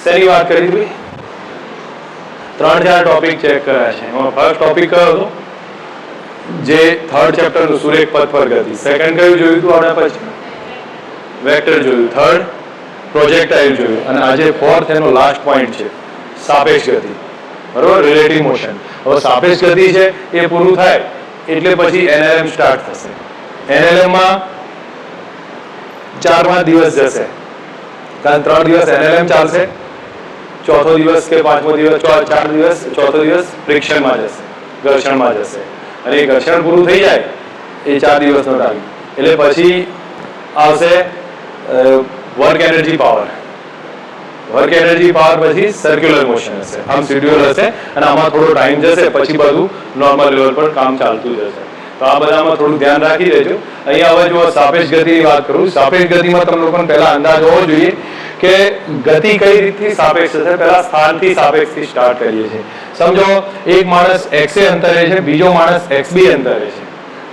શેની વાત કરી ભાઈ? 3-4 ટોપિક ચેક કર્યા છે. એમાં ફર્સ્ટ ટોપિક કયો હતો? જે થર્ડ ચેપ્ટરનું સુરેખ પથ પર ગતિ. સેકન્ડ કયું જોયું હતું આપણે? પછી વેક્ટર જોયું. થર્ડ પ્રોજેક્ટાઇલ જોયું. અને આજે ફોર્થ એનો લાસ્ટ પોઈન્ટ છે સાપેક્ષ ગતિ. બરોબર, રિલેટિવ મોશન. હવે સાપેક્ષ ગતિ છે એ પૂરું થાય એટલે પછી NLM સ્ટાર્ટ થશે. NLM માં 4-5 દિવસ જશે, કારણ 3 દિવસ NLM ચાલશે, ચોથો દિવસ કે પાંચમો દિવસ, 4 દિવસ, ચોથો દિવસ ફ્રિક્શનમાં જશે, ઘર્ષણમાં જશે. અને એ ઘર્ષણ પૂરું થઈ જાય એ 4 દિવસનો ટાઈમ, એટલે પછી આવશે work energy power. Work energy power પછી સર્ક્યુલર મોશન હશે, આમ શેડ્યુલ હશે અને આમાં થોડો ટાઈમ જશે, પછી બધું નોર્મલ લેવલ પર કામ ચાલતું જશે. તો આ બધામાં થોડું ધ્યાન રાખી દેજો. અહીંયા હવે જો સાપેક્ષ ગતિની વાત કરું, સાપેક્ષ ગતિમાં તમે લોકોને પહેલા અંદાજ હોવો જોઈએ કે ગતિ કઈ રીતથી સાપેક્ષ થશે. પહેલા સ્થાનથી સાપેક્ષથી સ્ટાર્ટ કરીએ છીએ. સમજો એક માણસ XA અંતરે છે, બીજો માણસ XB અંતરે છે,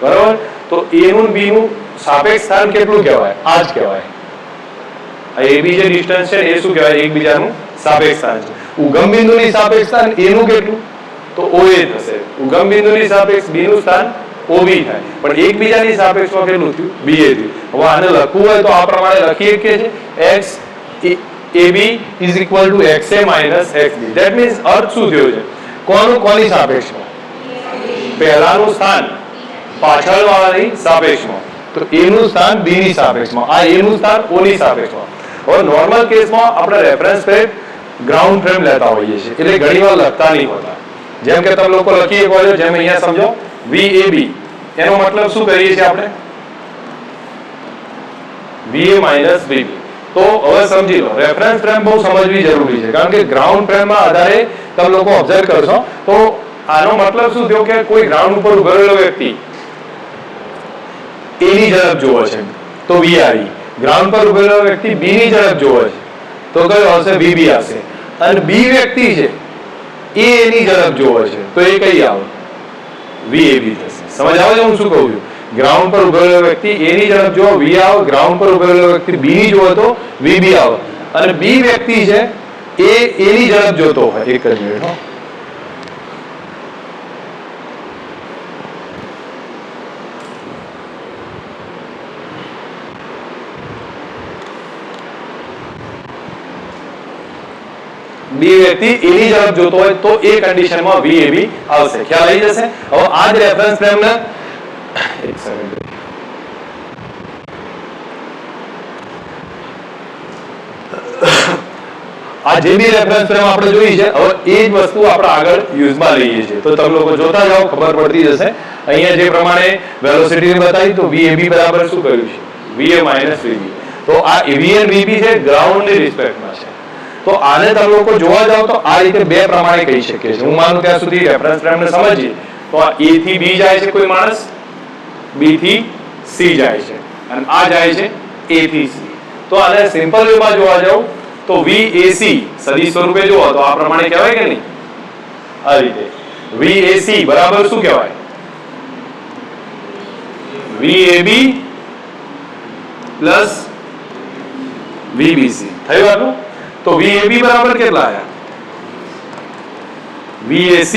બરોબર? તો A નું B નું સાપેક્ષ સ્થાન કેટલું કહેવાય? આ જ કહેવાય. AB જે ડિસ્ટન્સ છે એ શું કહેવાય? એકબીજાનું સાપેક્ષ સ્થાન છે. ઉગમ બિંદુની સાપેક્ષ સ્થાન A નું કેટલું? તો OA થશે. ઉગમ બિંદુની સાપેક્ષ B નું સ્થાન OB થાય, પણ એકબીજાની સાપેક્ષમાં કેટલું થયું? BA થયું. હવે આને લખવું હોય તો આ પ્રમાણે લખીએ કે છે x AB is equal to XA minus XB. That means અર્થ શું થયો છે? કોનું કોની સાપેક્ષમાં? પહેલાનું સ્થાન પાછળવાળાની સાપેક્ષમાં, તો A નું સ્થાન B ની સાપેક્ષમાં, આ A નું સ્થાન O ની સાપેક્ષમાં. હવે નોર્મલ કેસમાં આપણે રેફરન્સ ફ્રેમ ગ્રાઉન્ડ ફ્રેમ લેતા હોઈએ છીએ, એટલે ઘણીવાર લખતા નહીં હોતા. જેમ કે તમે લોકો લખી શકો છો, જેમ અહીંયા સમજો VAB, એનો મતલબ શું કરીએ છીએ આપણે? VA minus VB. તો હવે સમજી લો, રેફરન્સ ફ્રેમ બહુ સમજવી જરૂરી છે, કારણ કે ગ્રાઉન્ડ ફ્રેમમાં આધારે તમે લોકો ઓબ્ઝર્વ કરશો તો આનો મતલબ શું થયો કે કોઈ ગ્રાઉન્ડ ઉપર ઉભો રહેલો વ્યક્તિ A ની ઝડપ જોવે છે તો V આવી, ગ્રાઉન્ડ પર ઉભો રહેલો વ્યક્તિ B ની ઝડપ જોવે છે તો કયો આવશે? VB આવશે. અને B વ્યક્તિ છે એ A ની ઝડપ જોવે છે તો એ કઈ આવે? VAB થશે. સમજ આવે છે હું શું કહું છું? ગ્રાઉન્ડ પર ઉભો રહેલો વ્યક્તિ A ની ઝડપ જો V આવે, ગ્રાઉન્ડ પર ઉભો રહેલો વ્યક્તિ B ની જોવે તો VB આવે, અને B વ્યક્તિ છે એ A ની ઝડપ જોતો હોય. એક જ મિનિટ હો. B વ્યક્તિ A ની ઝડપ જોતો હોય તો એ કન્ડિશનમાં VAB આવશે. ખ્યાલ આવી જશે? હવે આ જ રેફરન્સ ફ્રેમને એક સેકન્ડ, આ જે બી રેફરન્સ ફ્રેમ આપણે જોઈ છે, હવે એ જ વસ્તુ આપણે આગળ યુઝમાં લઈએ છીએ. તો તમે લોકો જોતા જાઓ, ખબર પડતી જશે. અહીંયા જે પ્રમાણે વેલોસિટી બતાવી તો VAB બરાબર શું કર્યું છે? VA minus VB. તો આ VA અને VB છે ગ્રાઉન્ડની રિસ્પેક્ટમાં છે. તો આને તમે લોકો જોવા જાઓ તો આ રીતે બે પ્રમાણે કહી શકીએ છીએ. હું માનું ત્યાં સુધી રેફરન્સ ફ્રેમને સમજીએ તો આ A થી B જાય છે કોઈ માણસ, B થી C જાય છે, અને આ જાય છે A થી C. તો આને સિમ્પલ વેમાં જોવા જાઓ તો VAC સદિશ સ્વરૂપે જોવો તો આ પ્રમાણે કહેવાય કે નહીં? આ રીતે VAC બરાબર શું કહેવાય? VAB plus VBC. થયું આટલું? તો VAB બરાબર કેટલા આયા? VAC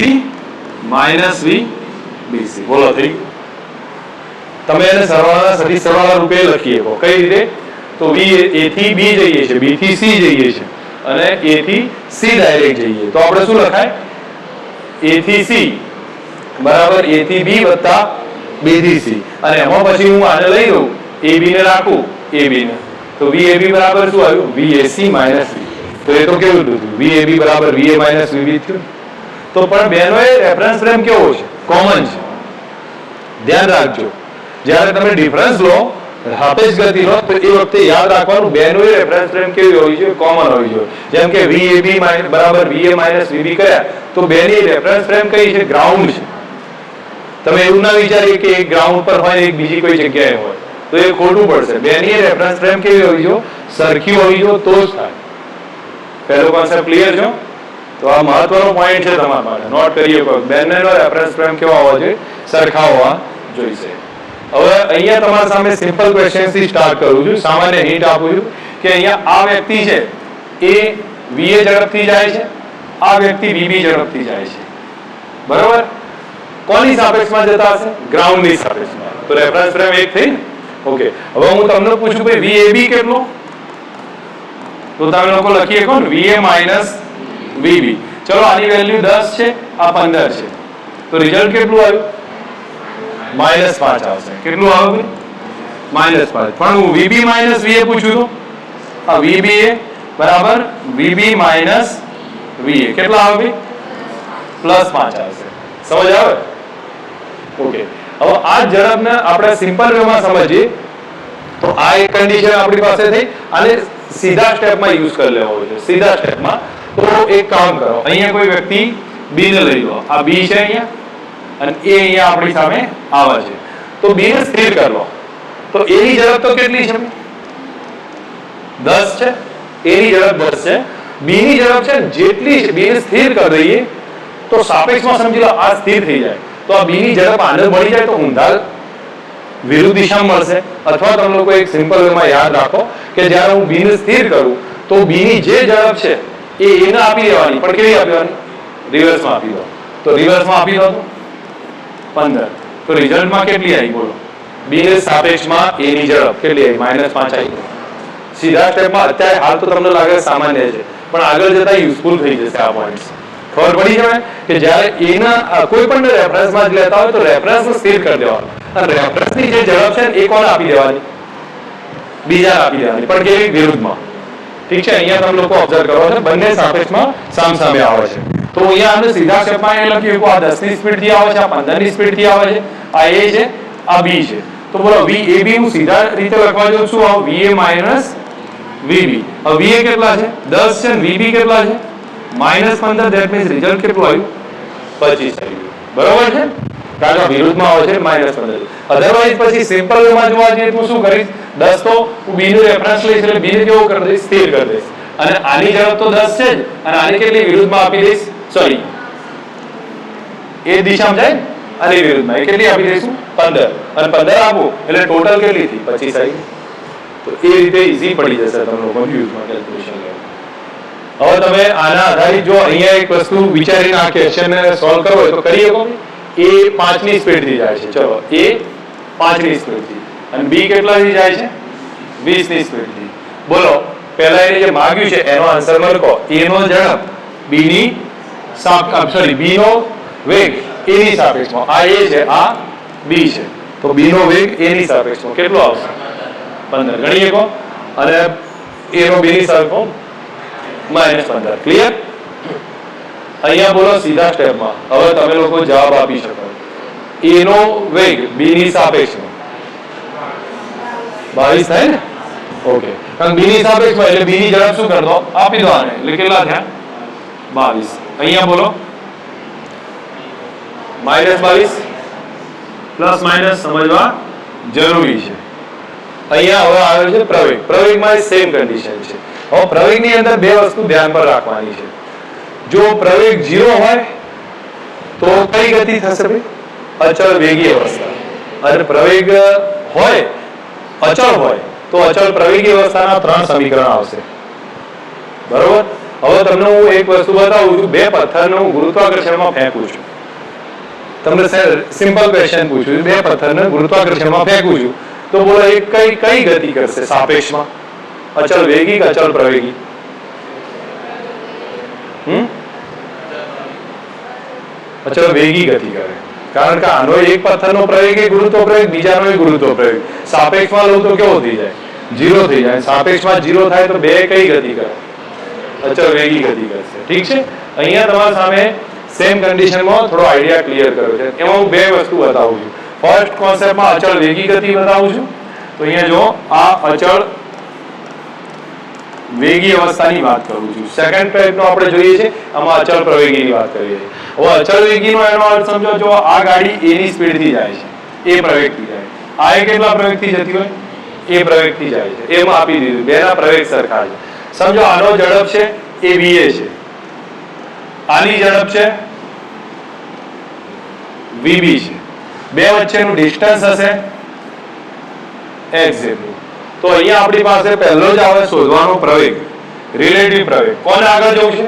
minus VBC. બોલો થઈ? તમે એને સરવાળા સદિશ સરવાળા રૂપે લખી શકો. કઈ રીતે? તો A થી B જઈએ છે, B થી C જઈએ છે, અને A થી C ડાયરેક્ટ જઈએ તો આપણે શું લખાય? A થી C બરાબર A થી B વત્તા B થી C. અને એમાં પછી હું આને લઈ લઉં, AB ને રાખું, AB ને, તો VAB બરાબર શું આવ્યું? VAC minus V. તો એ તો કેવું થયું? VAB બરાબર VA માઇનસ VB થયું. તો પણ બેનો એ રેફરન્સ ફ્રેમ કેવો છે? કોમન છે. ધ્યાન રાખજો, જ્યારે તમે ડિફરન્સ લો, સાપેક્ષ ગતિ લો, તો એ વખતે યાદ રાખવાનું બેનો એ રેફરન્સ ફ્રેમ કેવી હોવી જોઈએ? કોમન હોવી જોઈએ. જેમ કે VAB બરાબર VA માઇનસ VB કર્યા તો બેની રેફરન્સ ફ્રેમ કઈ છે? ગ્રાઉન્ડ છે. તમે એવું ના વિચારીએ કે એક ગ્રાઉન્ડ પર હોય, એક બીજી કોઈ જગ્યાએ હોય, તો એ ખોટું પડશે. બેની રેફરન્સ ફ્રેમ કેવી હોવી જોઈએ? સરખી હોવી જોઈએ તો જ થાય. પહેલો કોન્સેપ્ટ ક્લિયર છે? તો આ મહત્વનો પોઈન્ટ છે તમારા માટે, નોટ કરીએ. બંનેનો રેફરન્સ ફ્રેમ કેવા હોવા જોઈએ? સરખા હોવા જોઈએ. હવે અહીંયા તમારા સામે સિમ્પલ ક્વેશ્ચન થી સ્ટાર્ટ કરું છું. સામાન્ય હિન્ટ આપું છું કે અહીંયા આ વ્યક્તિ છે એ VA ઝડપથી જાય છે, આ વ્યક્તિ VB ઝડપથી જાય છે, બરાબર? કોની સાપેક્ષમાં જતા હશે? ગ્રાઉન્ડની સાપેક્ષમાં. તો રેફરન્સ ફ્રેમ એક થઈ ને. ઓકે, હવે હું તમને પૂછું ભાઈ VAB કેટલો? તો તમે લોકો લખી શકો ને VA માઇનસ VB. ચલો આની વેલ્યુ 10 છે, આ 15 છે, તો રિઝલ્ટ કેટલું આવ્યું? -5 આવશે. કેટલું આવે? -5. પણ હું VB માઇનસ VA પૂછું તો આ VBA બરાબર VB માઇનસ VA કેટલા આવે? +5 આવશે. સમજ આવે? ઓકે, હવે આ ઝડપને આપણે સિમ્પલ વેમાં સમજીએ તો આ એક કન્ડિશન આપણી પાસે થઈ અને સીધા સ્ટેપમાં યુઝ કરી લેવો છે. સીધા સ્ટેપમાં તો એક કામ કરો, અહીંયા કોઈ વ્યક્તિ B ને લઈ લો, આ B છે અહીંયા અને A અહીંયા આપણી સામે આવે છે, તો B ને સ્થિર કરી લો. તો A ની ઝડપ તો કેટલી છે? 10 છે. A ની ઝડપ 10 છે. B ની ઝડપ છે જેટલી છે, B ને સ્થિર કરી દઈએ તો સાપેક્ષમાં સમજી લો આ સ્થિર થઈ જાય, તો આ B ની ઝડપ આને મળી જાય તો ઊંધા વિરુદ્ધ દિશામાં મળશે. અથવા તમે લોકો એક સિમ્પલ વેમાં યાદ રાખો કે જ્યારે હું B ને સ્થિર કરું તો B ની જે ઝડપ છે એ A ને આપી દેવાની, પણ કેવી આપી દેવાની? રિવર્સમાં આપી દો. તો રિવર્સમાં આપી દો તો 15. તો રિઝલ્ટમાં કેટલી આવી બોલો? B ને સાપેક્ષમાં A ની ઝડપ કેટલી આવી? -5 આવી. સીધા સ્ટેપમાં અત્યારે હાલ તો તમને લાગે સામાન્ય છે, પણ આગળ જતા યુઝફુલ થઈ જશે આ પોઈન્ટ્સ. ખબર પડી જાય કે જ્યારે A ના કોઈ પણ રેફરન્સમાં જ લેતા હોય તો રેફરન્સને સ્થિર કરી દેવાનો અને રેફરન્સની જે ઝડપ છે એ કોને આપી દેવાની? બીજાને આપી દેવાની, પણ કેવી? વિરુદ્ધમાં. ઠીક છે, અહીંયા તમે લોકો ઓબ્ઝર્વ કરો છો બંને સાપેક્ષમાં સામસામે આવે છે. તો અહીંયા આપણે સીધા સ્ટેપમાં એ લખ્યું કે આ 10 ની સ્પીડથી આવે છે, આ 15 ની સ્પીડથી આવે છે, આ A છે, આ B છે. તો બોલો VAB હું સીધા રીતે લખવા જાઉં છું આ VA માઇનસ VB. હવે VA કેટલા છે? 10 છે અને VB કેટલા છે? -15. ધેટ મીન્સ રિઝલ્ટ કેટલું આવ્યું? 25 આવ્યું. બરોબર છે? કારણ કે વિરુદ્ધમાં આવે છે -15. અધરવાઇઝ પછી સિમ્પલ વેમાં જોવા જઈએ તો શું કરીશ? 10 તો હું B નું રેફરન્સ લઈશ એટલે B ને કેવું કરી દઈશ? સ્થિર કરી દઈશ. અને આની ઝડપ તો 10 છે જ અને આની કેટલી વિરુદ્ધમાં આપી દઈશ? સોરી, એ દિશામાં જાય અને વિરુદ્ધમાં એ કેટલી આપી દઈશું? 15. અને 15 આપું એટલે ટોટલ કેટલી થઈ? 25 આવી. તો એ રીતે ઈઝી પડી જશે તમને કન્ફ્યુઝમાં કેલ્ક્યુલેશન લેવું. હવે તમે આના આધારિત જો અહીંયા એક વસ્તુ વિચારીને આ ક્વેશ્ચનને સોલ્વ કરવો હોય તો કરી શકો. A 5 ની સ્પીડથી જાય છે, ચલો A 5 ની સ્પીડથી અને B કેટલાથી જાય છે? 20 ની સ્પીડથી. બોલો પહેલા એને જે માંગ્યું છે એનો આન્સર મને કહો. A નો ઝડપ B ની B નો વેગ A ની સાપેક્ષમાં, આ A છે, આ B છે, તો B નો વેગ A ની સાપેક્ષમાં કેટલો આવશે? 15. ગણી શકો. અને A નો B ની સાપેક્ષમાં -15. ક્લિયર? અહીંયા બોલો સીધા સ્ટેપમાં હવે તમે લોકો જવાબ આપી શકો. A નો વેગ B ની સાપેક્ષમાં 22 થાય ને? ઓકે, કારણ B ની સાપેક્ષમાં એટલે B ની ઝડપ શું કરી દો? આપી દો આને, એટલે કેટલા થયા? 22. અહીંયા બોલો -22 પ્લસ માઇનસ સમજવા જરૂરી છે. અહીંયા હવે આવે છે પ્રવેગ. પ્રવેગમાં સેમ કન્ડિશન છે. હવે પ્રવેગની અંદર બે વસ્તુ ધ્યાન પર રાખવાની છે. જો પ્રવેગ 0 હોય તો કઈ ગતિ થશે ભાઈ? અચળ વેગી અવસ્થા. અને પ્રવેગ હોય અચળ હોય તો અચળ પ્રવેગી અવસ્થાના 3 સમીકરણ આવશે. બરોબર? હવે તમને હું એક વસ્તુ બતાવું છું. બે પથ્થરને હું ગુરુત્વાકર્ષણમાં ફેંકું છું. તમને સિમ્પલ ક્વેશ્ચન પૂછું છું. બે પથ્થરને ગુરુત્વાકર્ષણમાં ફેંકું છું તો બોલો એક કઈ ગતિ કરશે સાપેક્ષમાં? અચળ વેગી કે અચળ પ્રવેગી? અચળ વેગી ગતિ કરે. કારણ કે આનો એક પથ્થરનો પ્રવેગ એ ગુરુત્વ પ્રવેગ, બીજાનો એ ગુરુત્વ પ્રવેગ. સાપેક્ષમાં લઉં તો કેવો થઈ જાય? 0 થઈ જાય. સાપેક્ષમાં 0 થાય તો બે કઈ ગતિ કરે? અચળ વેગી ગતિ કરશે. ઠીક છે? અહીંયા તમારા સામે સેમ કન્ડિશનમાં થોડો આઈડિયા ક્લિયર કર્યો છે. એમાં હું બે વસ્તુ બતાવું છું. ફર્સ્ટ કોન્સેપ્ટમાં અચળ વેગી ગતિ બતાવું છું. તો અહીંયા જો આ અચળ વેગી અવસ્થાની વાત કરું છું. સેકન્ડ ટાઈપનો આપણે જોઈએ છે, આમાં અચળ પ્રવેગીની વાત કરીએ છીએ. હવે અચળ વેગીનો એનો અર્થ સમજો. જો આ ગાડી A ની સ્પીડથી જાય છે, A પ્રવેગથી જાય. આ કેટલા પ્રવેગથી જતી હોય? A પ્રવેગથી જાય છે. એમાં આપી દીધું બેના પ્રવેગ સરખા છે. સમજો આનો ઝડપ છે એ VA છે, આની ઝડપ છે VB છે. બે વચ્ચેનું ડિસ્ટન્સ હશે x જેટલું. તો અહીંયા આપણી પાસે પહેલો જ આવે શોધવાનો પ્રવેગ. રિલેટિવ પ્રવેગ કોને આગળ જવું છે?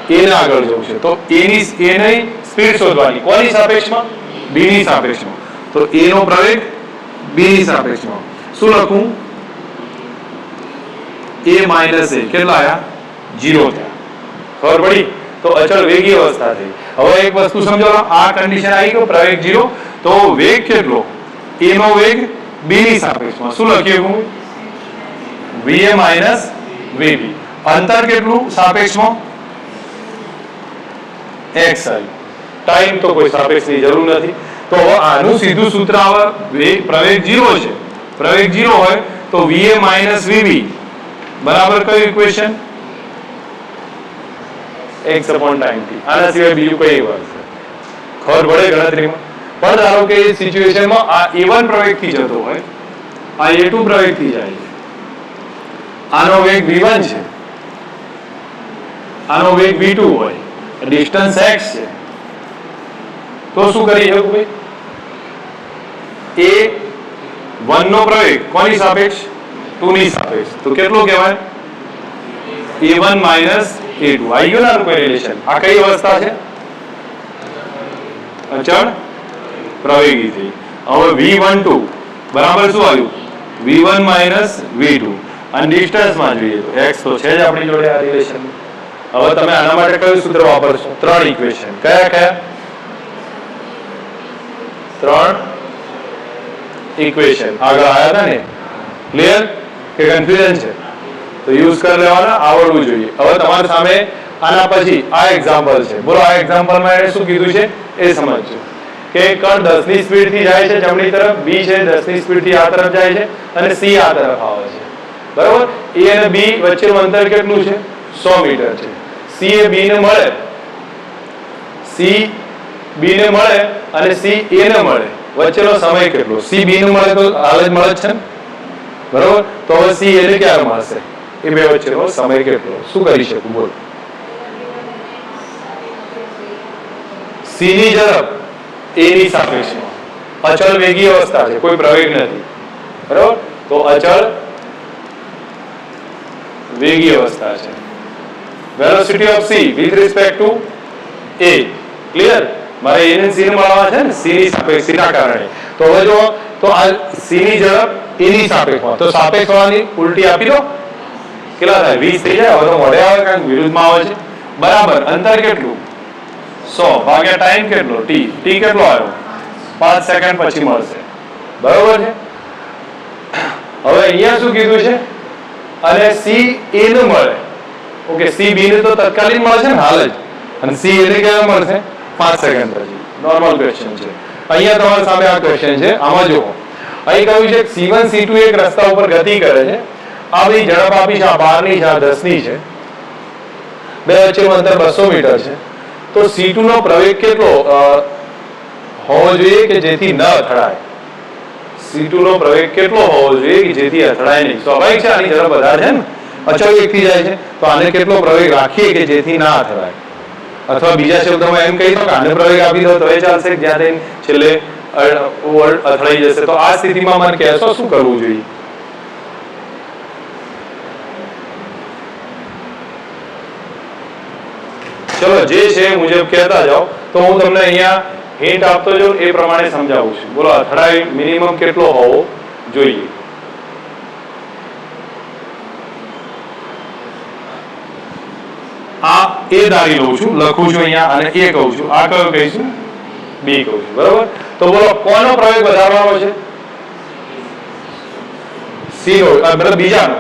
એ ને આગળ જવું છે. તો એ ની સ્પીડ શોધવાની કોની સાપેક્ષમાં? બી ની સાપેક્ષમાં. તો એ નો પ્રવેગ બી ની સાપેક્ષમાં. શું લખું? a માઇનસ a કેટલા આયા? 0 થયા. ખબર પડી? તો અચળ વેગી અવસ્થા થઈ. હવે એક વસ્તુ સમજો, આ કન્ડિશન આવી ગયો પ્રવેગ 0, તો વેગ કેટલો? a નો વેગ b ની સાપેક્ષમાં. શું લખીએ હું? va minus vb. અંતર કેટલું સાપેક્ષમાં? x આવી. ટાઈમ તો કોઈ સાપેક્ષની જરૂર નથી. તો આનું સીધું સૂત્ર આવે, પ્રવેગ 0 છે, પ્રવેગ 0 હોય તો va માઇનસ vb બરાબર કયું equation? x upon time t. આના સિવાય બીજું કઈ વાત છે? ખબર પડે ગણતરીમાં? પણ ધારો કે એ સિચ્યુએશનમાં આ a1 પ્રવેગથી જતો હોય, આ a2 પ્રવેગથી જાય છે, આનો વેગ v1 છે, આનો વેગ v2 હોય, ડિસ્ટન્સ x છે, તો શું કરી શકું ભાઈ? a1 નો પ્રવેગ કોની સાપેક્ષ? 2 ની સાપેક્ષ. તો કેટલો કહેવાય? a1 minus a2. આવી ગયો ને કોઈ રિલેશન? આ કઈ અવસ્થા છે? અચળ પ્રવેગી થઈ. હવે v12 બરાબર શું આવ્યું? v1 minus v2. અને ડિસ્ટન્સમાં જોઈએ તો x તો છે જ આપણી જોડે આ રિલેશન. હવે તમે આના માટે કયું સૂત્ર વાપરશો? 3 ઇક્વેશન. કયા કયા? 3 ઇક્વેશન આગળ આયા હતા ને? ક્લિયર કે કન્ફ્યુઝન છે? તો યુઝ કરી લેવાના, આવડવું જોઈએ. હવે તમારી સામે આના પછી આ એક્ઝામ્પલ છે. બોલો આ એક્ઝામ્પલમાં એને શું કીધું છે એ સમજજો. કે કણ 10 ની સ્પીડથી જાય છે જમણી તરફ, b છે 10 ની સ્પીડથી આ તરફ જાય છે, અને c આ તરફ આવે છે. બરાબર? a અને b વચ્ચેનું અંતર કેટલું છે? 100 મીટર છે. c એ b ને મળે, c b ને મળે અને c a ને મળે, વચ્ચેનો સમય કેટલો? c b ને મળે તો હાલ જ મળે છે ને? બરાબર? તો હવે c a ને ક્યારે મળશે? એ બે વચ્ચેનો સમય કેટલો? શું કરી શકું બોલો? c ની ઝડપ a ની સાપેક્ષમાં, અચળ વેગી અવસ્થા છે, કોઈ પ્રવેગ નથી. બરાબર? તો અચળ વેગી અવસ્થા છે. Velocity of c with respect to a. Clear? મારે a ને c ને મળવા છે ને, c ની સાપેક્ષના કારણે. તો હવે જો તો આ c ની ઝડપ a ની સાપેક્ષમાં, તો સાપેક્ષ વાળાની ઉલટી આપી દો. કેટલા થાય? 20 થઈ જાય. હવે તો મોઢે આવે કારણ વિરુદ્ધમાં આવે છે. બરાબર. અંતર કેટલું? 100 ભાગ્યા ટાઈમ કેટલો? t. t કેટલો આવ્યો? 5 સેકન્ડ પછી મળશે. બરાબર છે? હવે અહીંયા શું કીધું છે? અને c a ને મળે. ઓકે, c b ને તો તત્કાલીન મળે છે ને હાલ જ, અને c a ને ક્યારે મળશે? 5 સેકન્ડ પછી. નોર્મલ ક્વેશ્ચન છે. અહીંયા તમારી સામે આ ક્વેશ્ચન છે. આમાં જુઓ, અહીં કહ્યું છે c1 c2 એક રસ્તા ઉપર ગતિ કરે છે. આ બધી ઝડપ આપી છે, આ 12 ની છે, આ 10 ની છે. બે વચ્ચેનું અંતર 200 મીટર છે. તો c2 નો પ્રવેગ કેટલો હોવો જોઈએ કે જેથી ન અથડાય? c2 નો પ્રવેગ કેટલો હોવો જોઈએ કે જેથી અથડાય નહીં? સ્વાભાવિક છે, આની ઝડપ વધારે છે ને, અચળ વેગથી જાય છે, તો આને કેટલો પ્રવેગ રાખીએ કે જેથી ના અથડાય? અથવા બીજા શબ્દોમાં એમ કહી દો કે આને પ્રવેગ આપી દો તો એ ચાલશે, જ્યાં છેલ્લે અથડાઈ જશે. તો આ સ્થિતિમાં મને કહેશો શું કરવું જોઈએ? ચલો જે છે એ મુજબ કહેતા જાઓ. તો હું તમને અહીંયા હિન્ટ આપતો જાઉં, એ પ્રમાણે સમજાવું છું. બોલો અથડાઈ મિનિમમ કેટલો હોવો જોઈએ? આ એ ધારી લઉં છું, લખું છું અહીંયા, અને એ કહું છું. આ કયો કહીશું? બી કહું છું. બરોબર? તો બોલો કોનો પ્રવેગ વધારવાનો છે? સી નો, મતલબ બીજાનો.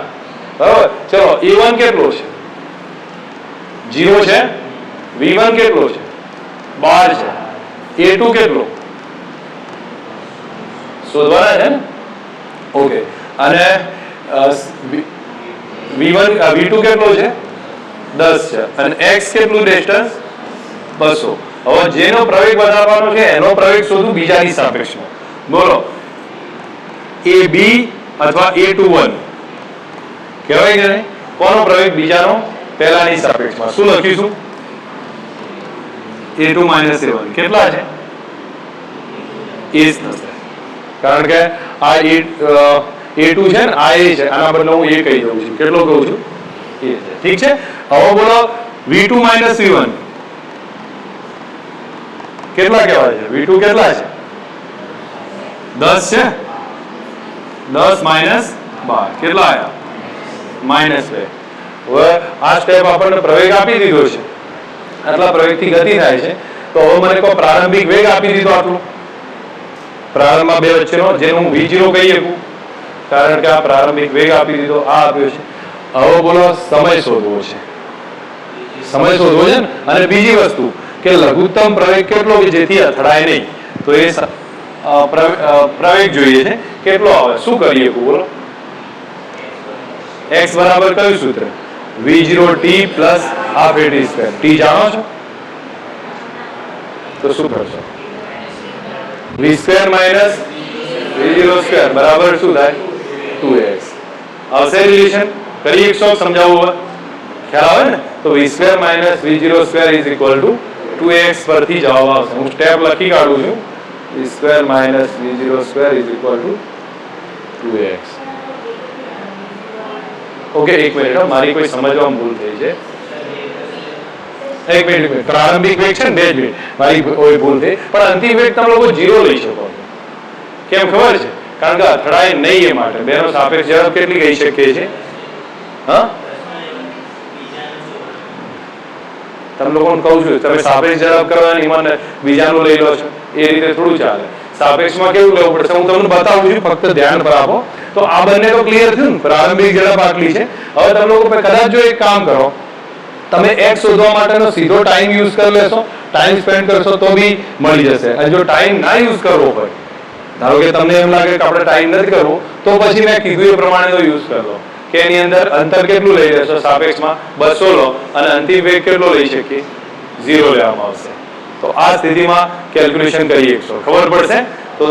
બરોબર? ચલો a1 કેટલો છે? 0 છે. v1 કેટલો છે? 12 છે. a2 કેટલો? શોધવાના છે ને? ઓકે. અને v2 કેટલો છે? 10 છે. અને x કેટલું ડિસ્ટન્સ? 200. હવે જેનો પ્રવેગ વધારવાનો છે એનો પ્રવેગ શોધું બીજાની સાપેક્ષમાં. બોલો ab અથવા a21 કહેવાય કે નહીં? કોનો પ્રવેગ બીજાનો પહેલાની સાપેક્ષમાં? શું લખીશું? a2 માઇનસ a1 કેટલા છે? a જ થશે. કારણ કે આ A2 છે ને આ A છે, આના બદલે હું A કહી દઉં છું. કેટલો કહું છું? A છે. ઠીક છે. હવે બોલો V2 V1 કેટલા કહેવાય છે? V2 કેટલા છે? 10 છે. 10 માઇનસ 12 કેટલા આવ્યા? -2. હવે આ સ્ટેપ આપણને પ્રવેગ આપી દીધો છે, આટલા પ્રવેગથી ગતિ થાય છે. તો હવે મને કોઈ પ્રારંભિક વેગ આપી દીધો આટલો, પ્રારંભમાં બે વચ્ચેનો, જેને હું V0 કહી શકું, કારણ કે આ પ્રારંભિક વેગ આપી દીધો, આ આપ્યો છે. હવે બોલો સમય શોધવો છે. સમય શોધવો છે ને. અને બીજી વસ્તુ કે લઘુત્તમ પ્રવેગ કેટલો કે જેથી અથડાય નહીં, તો એ પ્રવેગ જોઈએ છે. કેટલો આવે? શું કરીએ બોલો? x બરાબર કયું સૂત્ર? V0t plus half at square. t જાણો છો તો શું કરશો? v square minus v0 square બરાબર શું થાય? 2x. આવશે રિલેશન? કરી એકશો સમજાવવું? ખ્યાલ આવે ને? તો v square minus v0 square is equal to 2x પરથી જવાબ આવશે. હું સ્ટેપ લખી કાઢું છું. v square minus v0 square is equal to 2x. Okay, એક મિનિટ, મારી કોઈ સમજવામાં ભૂલ થઈ છે. એક મિનિટ, પ્રારંભિક વેગ છે ને 2 મિનિટ, મારી કોઈ ભૂલ થઈ. પણ અંતિમ વેગ તમે લોકો 0 લઈ શકો. કેમ ખબર છે? કારણ કે અથડાય નહીં એ માટે. બેનો સાપેક્ષ ઝડપ કેટલી કહી શકીએ છીએ? હા, તમે લોકોને કહું છું, તમે સાપેક્ષ ઝડપ કરવાની મને બીજાનું લઈ લો છો, એ રીતે થોડું ચાલે. સાપેક્ષમાં કેવું લેવું પડશે? હું તમને બતાવું છું, ફક્ત ધ્યાન પર આપો. તો આ બંને તો ક્લિયર થયું ને. પ્રારંભિક ઝડપ આટલી છે. હવે તમે લોકો કદાચ જો એક કામ કરો, તમે x શોધવા માટેનો સીધો ટાઈમ યુઝ કરી લેશો, ટાઈમ સ્પેન્ડ કરશો તો બી મળી જશે. અને જો ટાઈમ ના યુઝ કરવો હોય, ધારો કે તમને એમ લાગે કે આપણે ટાઈમ નથી કરવો, તો પછી મેં કીધું એ પ્રમાણે તો યુઝ કરી લો કે એની અંદર અંતર કેટલું લઈ લેશો? સાપેક્ષમાં 200 લો અને અંતિમ વેગ કેટલો લઈ શકીએ? 0 લેવામાં આવશે. તો આ સ્થિતિમાં કેલ્ક્યુલેશન કરી શકશો, ખબર પડશે. તો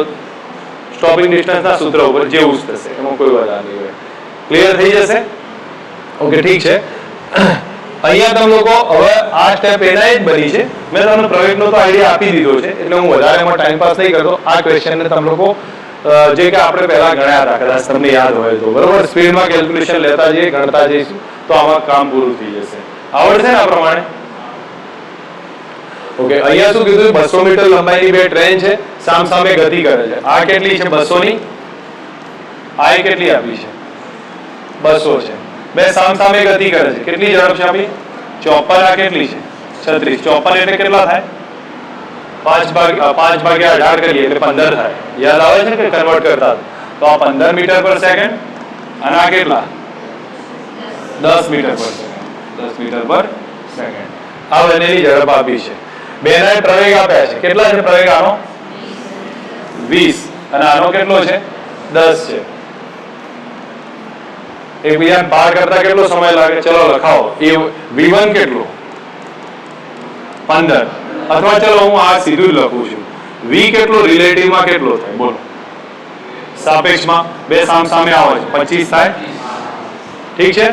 સ્ટોપિંગ ડિસ્ટન્સના સૂત્ર ઉપર જેવું જ થશે, એમાં કોઈ વધારે નહીં હોય. ક્લિયર થઈ જશે? ઓકે, ઠીક છે. અહીંયા તમે લોકો હવે આ સ્ટેપ એના જ બની છે. મેં તમને પ્રવેગનો તો આઈડિયા આપી દીધો છે, એટલે હું વધારે એમાં ટાઈમ પાસ નહીં કરતો. આ ક્વેશ્ચનને તમે લોકો જે કે આપણે પહેલા ગણ્યા હતા, કદાચ તમને યાદ હોય તો, બરોબર, સ્પીડમાં કેલ્ક્યુલેશન લેતા જઈએ, ગણતા જઈશું, તો આમાં કામ પૂરું થઈ જશે. આવડશે ને આ પ્રમાણે? ઓકે, અહીંયા શું કીધું? 200 મીટર લંબાઈની બે ટ્રેન છે, સામસામે ગતિ કરે છે. આ કેટલી છે? 200 ની. આ કેટલી આપી છે? 200 છે. બે સામસામે ગતિ કરે છે. કેટલી ઝડપ છે આપી? 54. આ કેટલી છે? 36. 54 એટલે કેટલા થાય? 5 ભાગ્યા 18 કરીએ એટલે 15 થાય. યાદ આવે છે કે કન્વર્ટ કરતા? તો આ 15 મીટર પર સેકન્ડ અને આ કેટલા? 10 મીટર પર સેકન્ડ. 10 મીટર પર સેકન્ડ. આ બંનેની ઝડપ આપી છે. બેના પ્રવેગ આપ્યા છે. કેટલા છે પ્રવેગ? આનો 20 અને આનો કેટલો છે? 10 છે. એકબીજાને પાર કરતા કેટલો સમય લાગે? ચલો લખાવો. એ v1 કેટલો? 15. અથવા ચલો હું આ સીધું જ લખું છું. v કેટલો રિલેટિવમાં કેટલો થાય? બોલો. સાપેક્ષમાં બે સામસામે આવે છે, 25 થાય. ઠીક છે.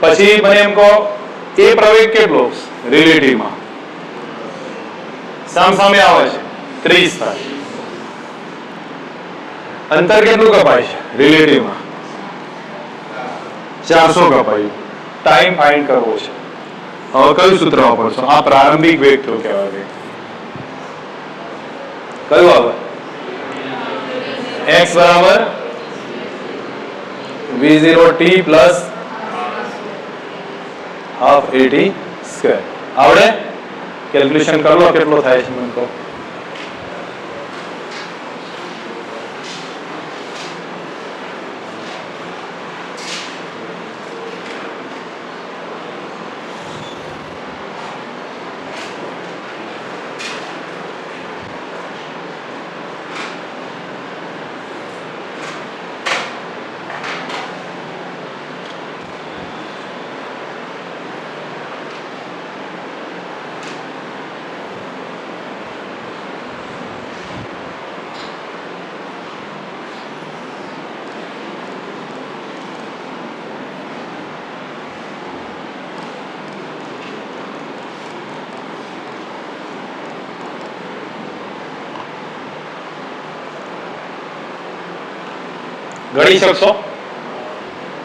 પછી મને એમ કહો, એ પ્રવેગ કેટલો રિલેટિવમાં? સામસામે આવે છે, 30 થાય. અંતર કેટલું કપાય છે રિલેટિવમાં? 400 કપાયું. ટાઈમ ફાઇન્ડ કરવો છે. હવે કયું સૂત્ર વાપરશો? આ પ્રારંભિક વેગ તો કહેવાય. કયું આવે? x બરાબર v0t plus half at square. આવડે? કેલ્ક્યુલેશન કરો કેટલો થાય છે મને કહો. ગણી શકશો?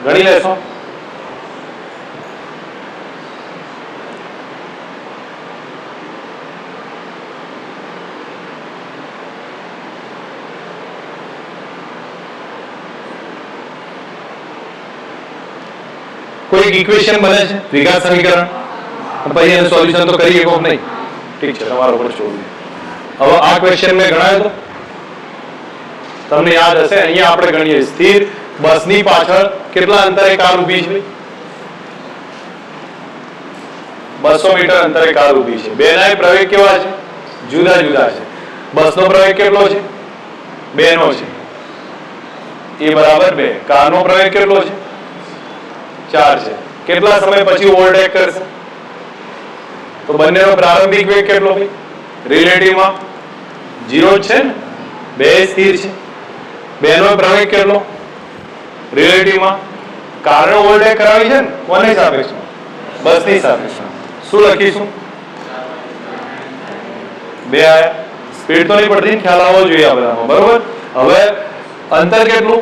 ગણી લેશો? કોઈ એક ઇક્વેશન બને છે, દ્વિઘાત સમીકરણ, પછી એનું સોલ્યુશન તો કરી શકો નહીં. ઠીક છે, તમારો પર છોડી. હવે આ ક્વેશ્ચન મેં ગણાયો તો તમને યાદ હશે, અહીંયા આપણે ગણીએ સ્થિર બસની પાછળ કેટલા અંતરે કાર ઊભી છે? 200 મીટર અંતરે કાર ઊભી છે. બેના પ્રવેગ કેવા છે? જુદા જુદા છે. બસનો પ્રવેગ કેટલો છે? 2 નો છે. એ બરાબર 2. કારનો પ્રવેગ કેટલો છે? 4 છે. કેટલા સમય પછી ઓવરટેક કરશે? તો બંનેનો પ્રારંભિક વેગ કેટલો ભાઈ? રિલેટિવમાં 0 છે ને, 2 સ્થિર છે. બેનો પ્રવેગ કેટલો? રિલેટિવમાં. કારનો ઓવરટેક કરાવી છે ને, કોની સાપેક્ષમાં? બસની સાપેક્ષમાં. શું લખીશું? 2 આયા. સ્પીડ તો નહીં પડતી, ખ્યાલ આવવો જોઈએ આ બધામાં, બરોબર? હવે અંતર કેટલું?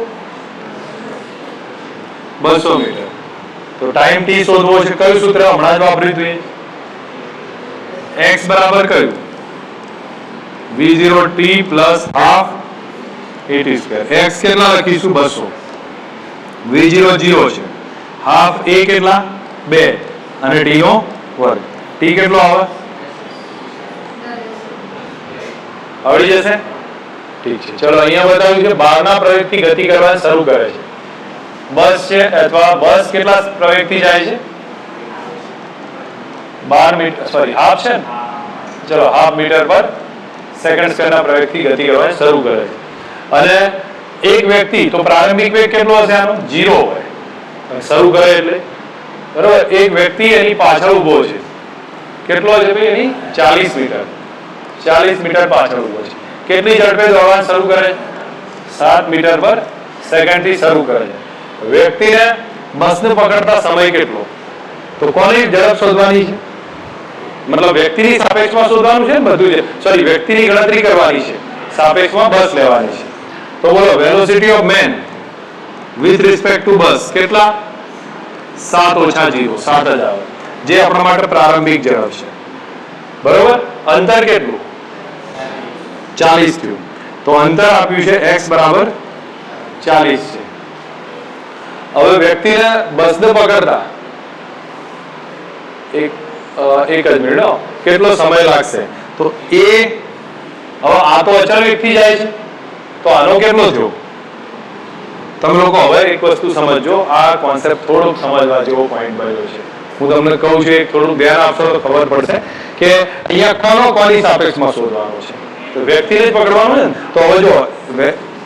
200 મીટર. તો ટાઈમ t શોધવો છે. કયું સૂત્ર હમણાં જ વાપર્યું હતું? x બરાબર કયું? v0t plus half at square. x કેટલા લખીશું? 200. v0 0 છે, હાફ a કેટલા? 2 અને t નો વર્ગ. t કેટલો આવે? આવડી જશે? ઠીક છે, ચલો અહીંયા બતાવ્યું છે બહારના પ્રવેગથી ગતિ કરવા શરૂ કરે છે. બસ છે, અથવા બસ કેટલા પ્રવેગથી જાય છે? 12 મીટર, સોરી હાફ છે ને, ચલો હાફ મીટર પર સેકન્ડ સ્ક્વેરના પ્રવેગથી ગતિ કરવા શરૂ કરે છે. અને એક વ્યક્તિ, તો પ્રારંભિક વેગ કેટલો હશે આનો? 0 હોય. શરૂ કરે એટલે બરોબર. એક વ્યક્તિ એની પાછળ ઊભો છે. કેટલો છે ભાઈ? એની 40 મીટર. 40 મીટર પાછળ ઊભો છે. કેટલી ઝડપે દોડવાનું શરૂ કરે છે? 7 મીટર પર સેકન્ડ થી શરૂ કરે છે. વ્યક્તિને બસને પકડતા સમય કેટલો? તો કોની ઝડપ શોધવાની છે? મતલબ વ્યક્તિની સાપેક્ષમાં શોધવાનું છે ને બધું છે. સોરી, વ્યક્તિની ગણતરી કરવાની છે, સાપેક્ષમાં બસ લેવાની છે. તો બોલો, velocity of man with respect to bus કેટલા? 7 ઓછા 0, 7 જ આવે, જે આપણા માટે પ્રારંભિક ઝડપ છે. બરોબર. અંતર કેટલું? 40 થયું. તો અંતર આપ્યું છે x બરાબર 40 છે. હવે વ્યક્તિને બસને પકડતા એક જ મિનિટ કેટલો સમય લાગશે? તો હવે આ તો અચળ વેગથી જાય છે, તો આનો કેટલો થયો? તમે લોકો હવે એક વસ્તુ સમજો, આ કોન્સેપ્ટ થોડોક સમજવા જેવો પોઈન્ટ બન્યો છે. હું તમને કહું છું, એક થોડું ધ્યાન આપશો તો ખબર પડશે કે અહીંયા કોની સાપેક્ષમાં શોધવાનું છે. તો વ્યક્તિને જ પકડવાનું છે ને. તો હવે જો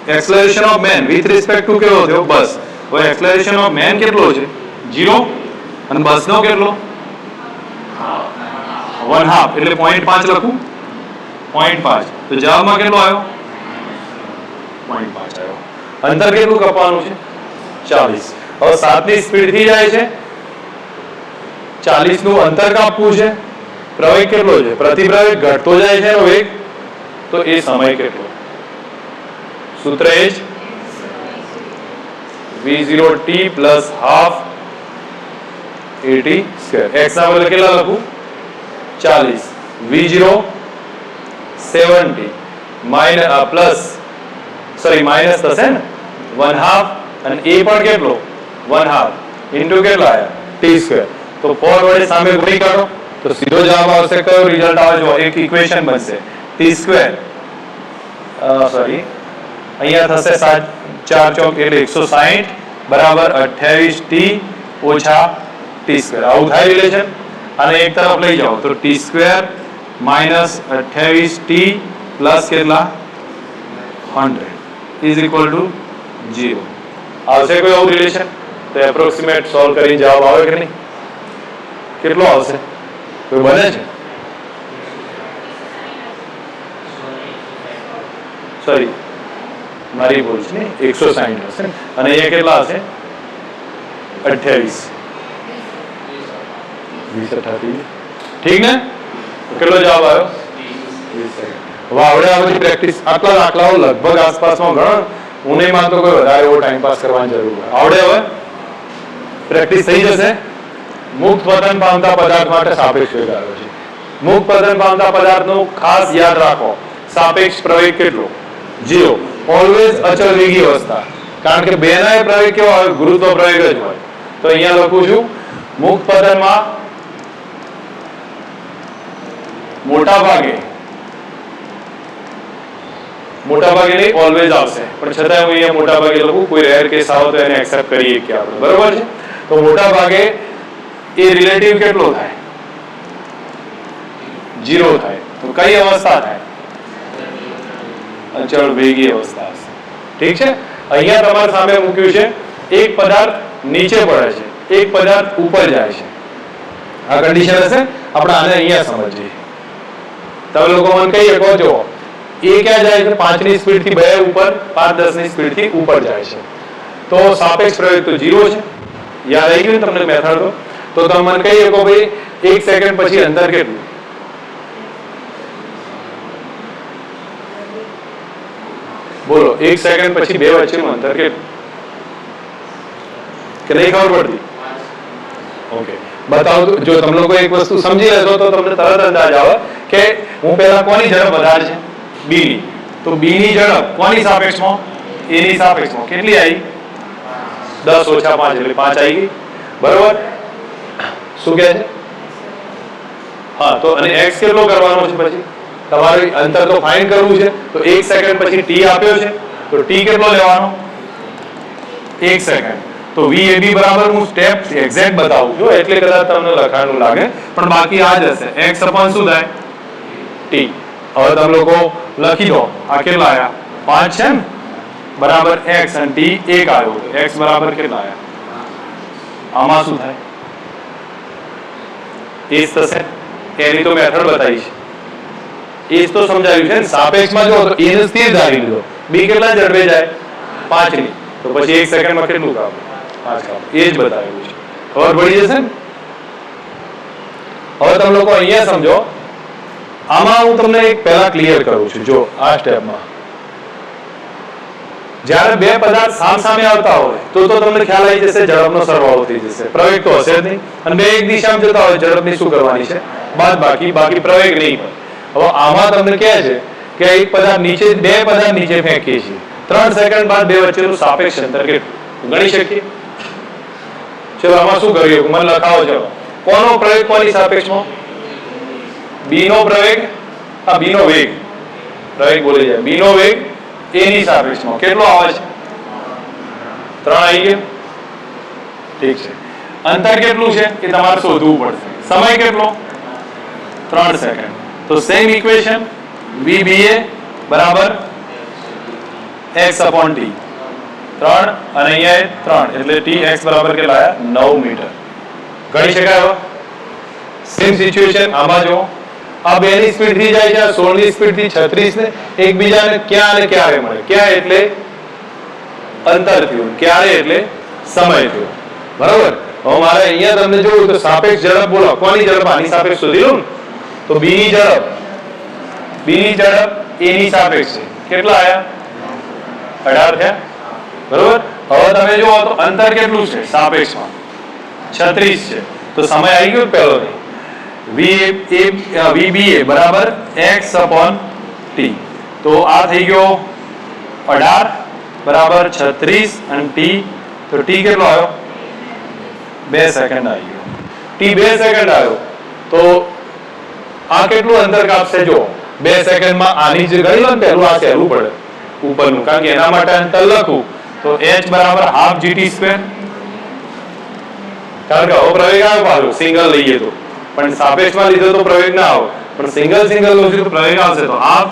acceleration of man with respect two કેવો થયો? બસ. હવે એક્સેલરેશન ઓફ મેન કેટલો છે? 0. અને બસનો કેટલો? 1/2, એટલે 0.5 લખું. 0.5. તો જવાબમાં કેટલો આવ્યો? 0.5 આવ્યો. અંતર કેટલું કપવાનું છે? 40. હવે 7 ની સ્પીડ થી જાય છે, 40 નું અંતર કાપવું છે. પ્રવેગ કેટલો છે? પ્રતિપ્રવેગ ઘટતો જાય છે એનો વેગ, તો એ સમય કેટલો? સૂત્ર એ જ v0t plus half at square. x ના બદલે કેટલા લખું? 40. v0 70 પ્લસ માઇનસ થશે ને 1/2, અને a પણ કેટલો? 1/2 ઇન્ટુ કેટલા આયા? t square. તો 4 વડે સામે ગુણી કાઢો તો સીધો જવાબ આવશે. કયો રિઝલ્ટ આવે? જો એક ઇક્વેશન બનશે t સ્ક્વેર, સોરી અહીંયા થશે 4 ચોક એટલે 160 બરાબર 28t ઓછા t સ્ક્વેર. આવું થાય રિલેશન. અને એક તરફ લઈ જાઓ તો t square minus 28t plus કેટલા? 100 ઇઝ ઇક્વલ ટુ 0. આવશે કોઈ આવું રિલેશન? તો એપ્રોક્સિમેટ સોલ્વ કરીને જવાબ આવે કે નહીં? કેટલો આવશે? કોઈ બને છે? સોરી, મારી ભૂલ છે, 160 હશે અને અહીંયા કેટલા હશે? 28. 20 ઠીક ને? કેટલો જવાબ આવ્યો? 20 સેકન્ડ. હવે આવડે આ બધી પ્રેક્ટિસ, આટલા દાખલાઓ લગભગ આસપાસમાં ગણો હું નહીં માનતો કોઈ વધારે એવો ટાઈમ પાસ કરવાની જરૂર હોય. આવડે હવે પ્રેક્ટિસ થઈ જશે. મુક્ત પતન પામતા પદાર્થ માટે સાપેક્ષ વેગ આવ્યો છે. મુક્ત પતન પામતા પદાર્થનું ખાસ યાદ રાખો, સાપેક્ષ પ્રવેગ કેટલો? 0. ઓલવેઝ અચળ વેગી અવસ્થા, કારણ કે બેનાય પ્રવેગ કેવો હોય? ગુરુત્વ પ્રવેગ જ હોય. તો અહીંયા લખું છું મુક્ત પતનમાં મોટા ભાગે નહીં, ઓલવેઝ આવશે, પણ છતાં હું અહીંયા મોટા ભાગે લખું. કોઈ રેર કેસ આવે તો એને એક્સેપ્ટ કરીએ કે આપણે, બરોબર છે. તો મોટા ભાગે એ રિલેટિવ કેટલો થાય? 0 થાય. તો કઈ અવસ્થા થાય? અચળ વેગી અવસ્થા હશે. ઠીક છે. અહીંયા તમારી સામે મૂક્યું છે એક પદાર્થ નીચે પડે છે, એક પદાર્થ ઉપર જાય છે. આ કન્ડિશન હશે. આપણે આને અહીંયા સમજીએ. તમે લોકો મને કહી શકો છો એ ક્યાં જાય છે? 5 ની સ્પીડ થી 2 ઉપર, 5 10 ની સ્પીડ થી ઉપર જાય છે. તો સાપેક્ષ પ્રવેગ તો 0 છે. યાદ આવી ગયું તમને મેથડ? તો તમે મને કહી શકો ભાઈ 1 સેકન્ડ પછી અંતર કેટલું? બોલો, 1 સેકન્ડ પછી બે વચ્ચેનું અંતર કેટલું? કે નહીં ખબર પડતી? ઓકે, બતાવો. જો તમે લોકો એક વસ્તુ સમજી લેશો તો તમને તરત અંદાજ આવે કે હું પહેલા કોની ઝડપ વધારે છે? b ની. તો b ની ઝડપ કોની સાપેક્ષમાં? a ની સાપેક્ષમાં. કેટલી આવી? 10 ઓછા 5 એટલે 5 આવી ગઈ. બરોબર? શું કહે છે? હા, તો અને x કેટલો કરવાનો છે? પછી તમારે અંતર તો ફાઇન્ડ કરવું છે. તો 1 સેકન્ડ પછી t આપ્યો છે, તો t કેટલો લેવાનો? 1 સેકન્ડ. તો VAB બરાબર હું સ્ટેપ એક્ઝેક્ટ બતાવું છું એટલે કદાચ તમને લખાણું લાગે, પણ બાકી આ જ હશે. x અપોન શું થાય? t. હવે તમે લોકો લખી દો. આ કેટલા આયા? 5 છે ને, બરાબર x અને t 1 આવ્યો. x બરાબર કેટલા આયા? આમાં શું થાય? એ જ થશે. એની તો મેથડ બતાવી છે. એ જ તો સમજાવ્યું છે ને. સાપેક્ષમાં જો તો a ને સ્થિર ધારી લીધો. b કેટલા ઝડપે જાય? 5 ની. તો પછી 1 સેકન્ડમાં કેટલું કામ? 5 કામ. એ જ બતાવ્યું છે. ખબર પડી જશે ને? હવે તમે લોકો અહીંયા સમજો. આમાં હું તમને એક પહેલા ક્લિયર કરું છું. જો આ સ્ટેપમાં જ્યારે બે પદાર્થ સામસામે આવતા હોય તો તમને ખ્યાલ આવી જશે ઝડપનો સરવાળો થઈ જશે. પ્રવેગ તો હશે જ નહીં. અને બે એક દિશામાં જતા હોય, ઝડપની શું કરવાની છે? બાકી પ્રવેગ નહીં. હવે આમાં તમને કહે છે કે એક પદાર્થ નીચે, બે પદાર્થ નીચે ફેંકીએ છીએ, 3 સેકન્ડ બાદ બે વચ્ચેનું સાપેક્ષ અંતર કેટલું ગણી શકીએ? ચલો આમાં શું કર્યું? મને લખાવો. ચલો, કોનો પ્રવેગ કોની સાપેક્ષમાં? b નો પ્રવેગ, આ b નો વેગ, પ્રવેગ બોલી જાય. b નો વેગ a ની સાપેક્ષમાં કેટલો આવે છે? 3 આવી ગયો. ઠીક છે. અંતર કેટલું છે એ તમારે શોધવું પડશે. સમય કેટલો? 3 સેકન્ડ. તો સેમ ઇક્વેશન VBA બરાબર x upon t. 3 અને અહીંયા 3 એટલે tx બરાબર કેટલા આયા? 9 મીટર. ગણી શકાય? સેમ સિચ્યુએશન આમાં જો. આ બે ની સ્પીડ થી જાય છે, 16 ની સ્પીડ થી 36 ને એકબીજાને ક્યાં અને ક્યારે મળે? ક્યાં એટલે અંતર થયું, ક્યારે એટલે સમય થયો. બરાબર? હવે મારે અહીંયા તમને જોવું તો સાપેક્ષ ઝડપ બોલો. કોની ઝડપ? આની સાપેક્ષ શોધી લઉં તો b ની ઝડપ a ની સાપેક્ષ છે. કેટલા આયા? 18 થયા. બરોબર? હવે તમે જુઓ તો અંતર કેટલું છે સાપેક્ષમાં? 36 છે. તો સમય આવી ગયો પહેલો નહીં. VBA બરાબર x upon t. તો આ થઈ ગયો 18 બરાબર 36 અને t. તો t કેટલો આવ્યો? 2 સેકન્ડ આવી ગયો. t 2 સેકન્ડ આવ્યો. તો આ કેટલું અંતર કાપશે? જો 2 સેકન્ડમાં આની જે ગણી લો ને પહેલું, આ સહેલું પડે ઉપરનું, કારણ કે એના માટે અંતર લખું તો h બરાબર ½ gt². કારણ કે હવે પ્રવેગ આવ્યો પાછો સિંગલ લઈએ તો, પણ સાપેક્ષમાં લીધો તો પ્રવેગ ના આવે, પણ સિંગલ લઉં તો પ્રવેગ આવશે. તો ½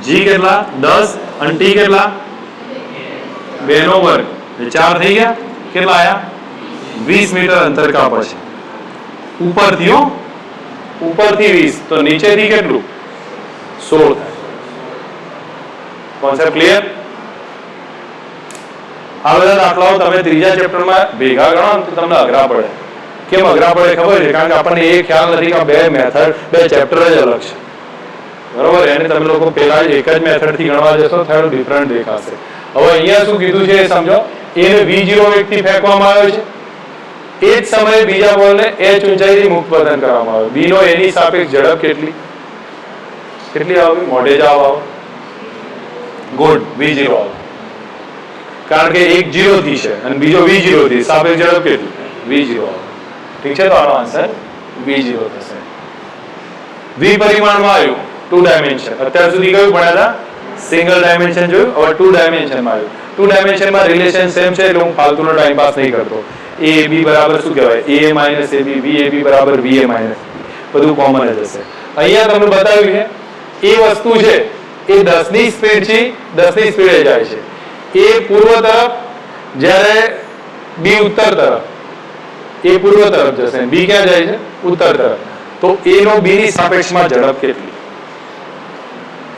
g કેટલા? 10 અને t કેટલા? 2 નો વર્ગ 4 થઈ ગયા. કેટલા આયા? 20 મીટર અંતર કાપે છે ઉપરથી. ઉપરથી 20 તો નીચેથી કેટલું? 16 થાય. Concept clear? આ બધા દાખલાઓ તમે ત્રીજા ચેપ્ટરમાં ભેગા ગણો તો તમને અઘરા પડે. કેમ અઘરા પડે ખબર છે? કારણ કે આપણને એ ખ્યાલ નથી કે બે મેથડ, બે ચેપ્ટર જ અલગ છે. બરોબર? એને તમે લોકો પહેલા એક જ મેથડ થી ગણવા જશો થોડું ડિફરન્ટ દેખાશે. હવે અહીંયા શું કીધું છે એ સમજો. એને v0 વેગથી ફેંકવામાં આવ્યો છે. એ જ સમયે બીજા બોલને h ઊંચાઈથી મુક્ત પતન કરવામાં આવ્યો. b નો એની સાપેક્ષ ઝડપ કેટલી આવે? મોઢે જવાબ આવે. ગુડ, v0 આવે. કારણ કે એક 0 થી છે અને બીજો v0 થી, સાપેક્ષ ઝડપ કેટલી? v0 આવે. ઠીક છે, તો આનો આન્સર v0 થશે. દ્વિપરિમાણમાં આવ્યું, 2 ડાયમેન્શન. અત્યાર સુધી કયું ભણ્યા હતા? સિંગલ ડાયમેન્શન જોયું. હવે 2 ડાયમેન્શનમાં આવ્યું. 2 ડાયમેન્શનમાં રિલેશન સેમ છે એટલે હું ફાલતુનો ટાઈમ પાસ નહીં કરતો. ab બરાબર શું કહેવાય? a માઈનસ ab, vab બરાબર va માઈનસ બધું કોમન જ હશે. અહીંયા તમને બતાવ્યું છે એ વસ્તુ છે એ 10 ની સ્પીડ થી 10 ની સ્પીડે જાય છે. એ પૂર્વ તરફ, જ્યારે b ઉત્તર તરફ, એ પૂર્વ તરફ જશે, b ક્યાં જાય છે? ઉત્તર તરફ. તો a નો b ની સાપેક્ષમાં ઝડપ કેટલી?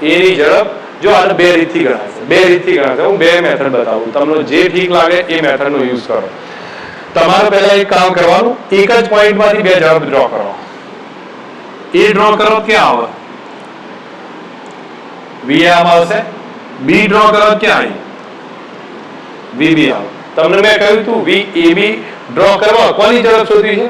a ની ઝડપ જો આને બે રીતથી ગણાશે. હું બે મેથડ બતાવું, તમને જે ઠીક લાગે એ મેથડનો યુઝ કરો. તમારે પહેલા એક કામ કરવાનું, એક જ પોઈન્ટમાંથી બે ઝડપ ડ્રો કરો. એ ડ્રો કરો ક્યાં આવે? v આમ આવશે. b ડ્રો કરો ક્યાં આવી? vb આવે. તમને મેં કહ્યું હતું vab ડ્રો કરવા કોની ઝડપ શોધવી છે?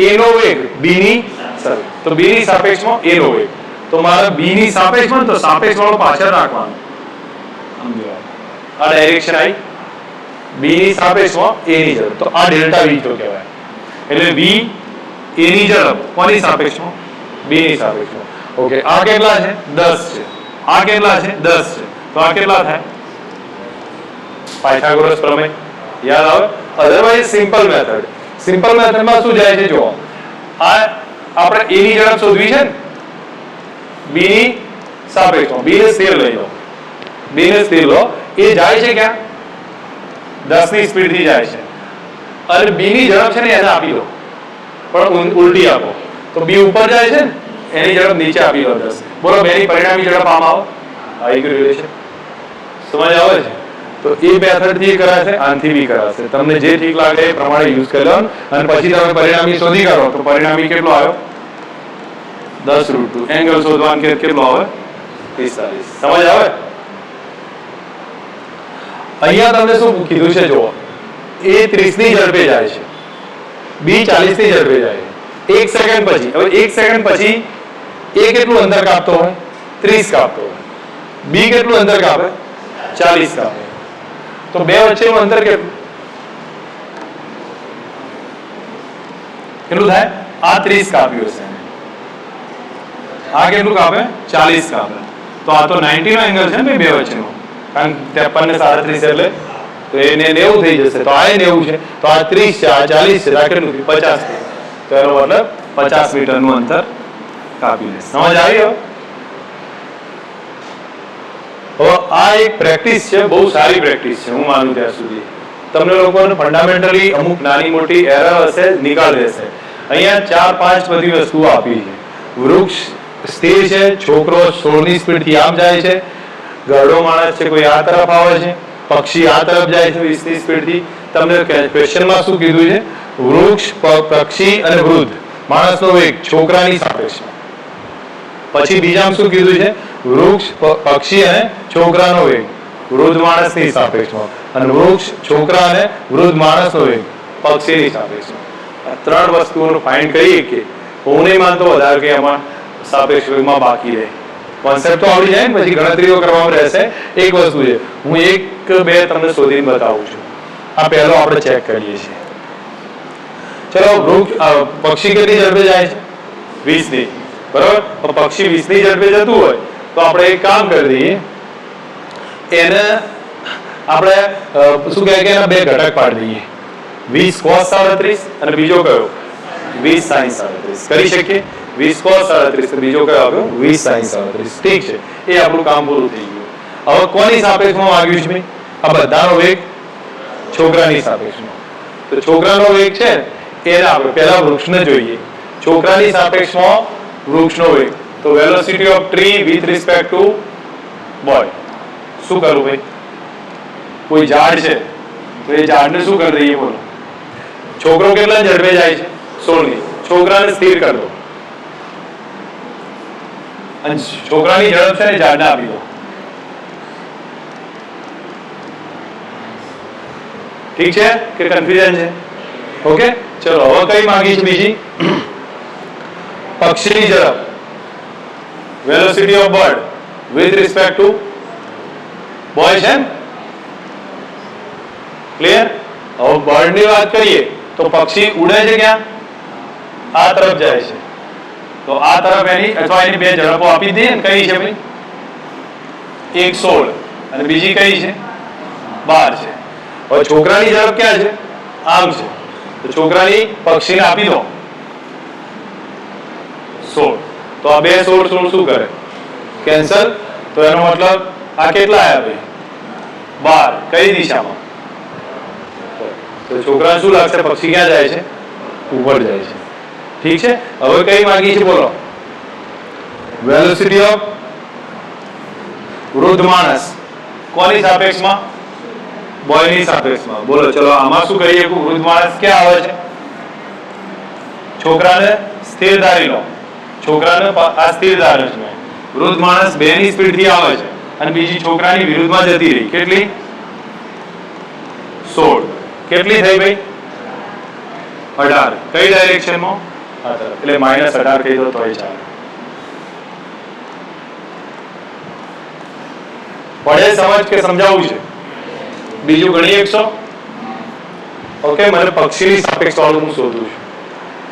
a નો વેગ b ની સાપેક્ષ. તો b ની સાપેક્ષમાં a નો વેગ. તો મારે b ની સાપેક્ષમાં તો સાપેક્ષ વાળો પાછળ રાખવાનો. સમજો આ ડાયરેક્શન આવી. b ની સાપેક્ષમાં a ની ઝડપ, તો આ ડેલ્ટા v તો કહેવાય. એટલે v a ની ઝડપ કોની સાપેક્ષમાં? b ની સાપેક્ષમાં. ઓકે, આ કેટલા છે? 10 છે. આ કેટલા છે? 10 છે. તો આ કેટલા થાય? પાયથાગોરસ પ્રમેય યાદ આવે? અધરવાઇઝ સિમ્પલ મેથડમાં શું જાય છે જો આ આપણે a ની ઝડપ શોધવી છે ને, b ની સાપેક્ષમાં. b ને સ્થિર લઈ લો. એ જાય છે ક્યાં? 10 ની સ્પીડ થી જાય છે. અને b ની ઝડપ છે ને એને આપી દો, પણ ઉલટી આપો. તો b ઉપર જાય છે ને, એની ઝડપ નીચે આપી દો 10. બોલો, બેની પરિણામી ઝડપ આમ આવો. આ ઇક્વિલેશન સમજ આવે છે? તો એ મેથડ થી કરાશે, આનથી બી કરાશે. તમને જે ઠીક લાગે એ પ્રમાણે યુઝ કરી લો અને પછી તમે પરિણામી શોધી કાઢો. તો પરિણામી કેટલો આવ્યો? 10√2. એંગલ શોધવાનું કેટલો આવે? 45. સમજ આવે? અહીંયા તમને શું કીધું છે જુઓ, a 30 ની ઝડપે જાય છે, b 40 ની ઝડપે જાય છે. 1 સેકન્ડ પછી, હવે 1 સેકન્ડ પછી a કેટલું અંતર કાપતો હોય? 30 કાપતો હોય. b કેટલું અંતર કાપે? 40 કાપે. તો બે વચ્ચેનું અંતર કેટલું થાય? આ 30 કાપ્યું હશે, આ કેટલું કાપે? 40 કાપે. તો આ તો 90 નો એંગલ છે ને બે વચ્ચેનો, કારણ 53 ને 37 એટલે તો એને 90 થઈ જશે. તો આ 90 છે, તો આ 30 છે, આ 40 છે, આ કેટલું? 50 છે. તો એનો મતલબ 50 મીટરનું અંતર કાપી લેશે. સમજ આવી? હવે આ એક પ્રેક્ટિસ છે, બહુ સારી પ્રેક્ટિસ છે હું માનું ત્યાં સુધી. તમને લોકોને ફંડામેન્ટલી અમુક નાની મોટી એરર હશે, નિકાલ રહેશે. અહીંયા 4-5 બધી વસ્તુઓ આપી છે. વૃક્ષ સ્થિર છે, છોકરો 16 ની સ્પીડ થી આમ જાય છે, ગરડો માણસ છે કોઈ આ તરફ આવે છે, પક્ષી આ તરફ જાય છે 20 ની સ્પીડ થી. તમને ક્વેશ્ચનમાં શું કીધું છે? વૃક્ષ, પક્ષી અને વૃદ્ધ માણસનો વેગ છોકરાની સાપેક્ષમાં. પછી બીજામાં શું કીધું છે? વૃક્ષ, પક્ષી અને છોકરાનો વેગ વૃદ્ધ માણસની સાપેક્ષમાં, અને વૃક્ષ, છોકરા અને વૃદ્ધ માણસનો વેગ પક્ષીની સાપેક્ષમાં. આ ત્રણ વસ્તુઓનું ફાઇન્ડ કરીએ કે હું નહીં માનતો વધારે કે આમાં સાપેક્ષ વેગમાં બાકી રહે. કોન્સેપ્ટ તો આવડી જાય ને, પછી ગણતરીઓ કરવામાં રહેશે. એક વસ્તુ છે, હું 1-2 તમને શોધીને બતાવું છું. આ પહેલો આપણે ચેક કરીએ છીએ. ચલો, પક્ષી કેટલી ઝડપે જાય છે? 20 ની. બરાબર? પક્ષી 20 ની ઝડપે જતું હોય તો આપણે એક કામ કરી દઈએ, એને આપણે શું કહે કે એના બે ઘટક પાડી દઈએ, 20 cos 37 અને બીજો કયો? 20 sin 37. કરી શકીએ? 20 cos 37 અને બીજો કયો આવ્યો? 20 sin 37. ઠીક છે, એ આપણું કામ પૂરું થઈ ગયું. હવે કોની સાપેક્ષમાં આવ્યું છે ભાઈ? આ બધાનો વેગ છોકરાની સાપેક્ષમાં. તો છોકરાનો વેગ છે એને આપણે પહેલા વૃક્ષને જોઈએ. છોકરાની સાપેક્ષમાં વૃક્ષનો વેગ, તો velocity of tree with respect two boy. શું કરું ભાઈ? કોઈ ઝાડ છે તો એ ઝાડને શું કરી દઈએ બોલો? છોકરો કેટલા ઝડપે જાય છે? 16 ની. છોકરાને સ્થિર કરી દો અને છોકરાની ઝડપ છે ને ઝાડને આપી દો. ઠીક છે કે કન્ફ્યુઝન છે? ઓકે, ચલો હવે કઈ માંગી છે બીજી? પક્ષીની ઝડપ, velocity of bird with respect two boy છે. ક્લિયર? હવે બર્ડ ની વાત કરીએ તો પક્ષી ઉડે છે ક્યાં? આ તરફ જાય છે, તો આ તરફ એની અથવા એની બે ઝડપો આપી દઈએ ને. કઈ છે ભાઈ? એક 16 અને બીજી કઈ છે? 12 છે. હવે છોકરાની ઝડપ ક્યાં છે? આમ છે, તો છોકરાની પક્ષીને આપી દો 16. તો આ બે 16 શું કરે? કેન્સલ. તો એનો મતલબ આ કેટલા આવ્યા ભાઈ? 12. કઈ દિશામાં? તો છોકરાને શું લાગશે? પક્ષી ક્યાં જાય છે? ઉપર જાય છે. ઠીક છે. હવે કઈ માંગી છે બોલો? વેલોસિટી ઓફ વૃદ્ધ માણસ કોની સાપેક્ષમાં? બોયની સાપેક્ષમાં. બોલો ચલો આમાં શું કહીએ? વૃદ્ધ માણસ ક્યાં આવે છે? છોકરાને સ્થિર ધારી લો, છોકરાને આ સ્થિર ધારે છે. વૃદ્ધ માણસ 2 ની સ્પીડ થી આવે છે અને બીજી છોકરાની વિરુદ્ધમાં જતી રહી. કેટલી? 16. કેટલી થઈ ભાઈ? 18. કઈ ડાયરેક્શનમાં? આ તરફ. એટલે -18 કહી દો તોય ચાલે. પડે સમજ કે સમજાવવું છે? બીજું ગણી 100. ઓકે, મને પક્ષીની સાપેક્ષ વાળું હું શોધું છું,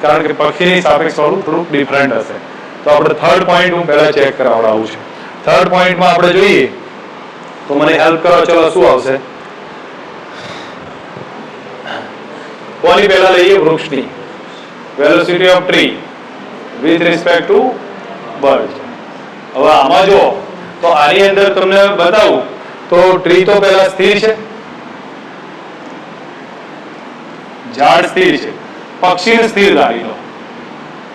કારણ કે પક્ષીની સાપેક્ષ વાળું થોડુંક ડિફરન્ટ હશે. તો આપણે થર્ડ પોઈન્ટ હું પહેલા ચેક કરાવડાવું છું. થર્ડ પોઈન્ટમાં આપણે જોઈએ તો મને હેલ્પ કરો. ચલો શું આવશે? કોની પહેલા લઈએ? વૃક્ષની. Velocity of tree with respect two bird. હવે આમાં જો તો આની અંદર તમને બતાવું તો ટ્રી તો પહેલા સ્થિર છે, ઝાડ સ્થિર છે. પક્ષીને સ્થિર ધારી લો,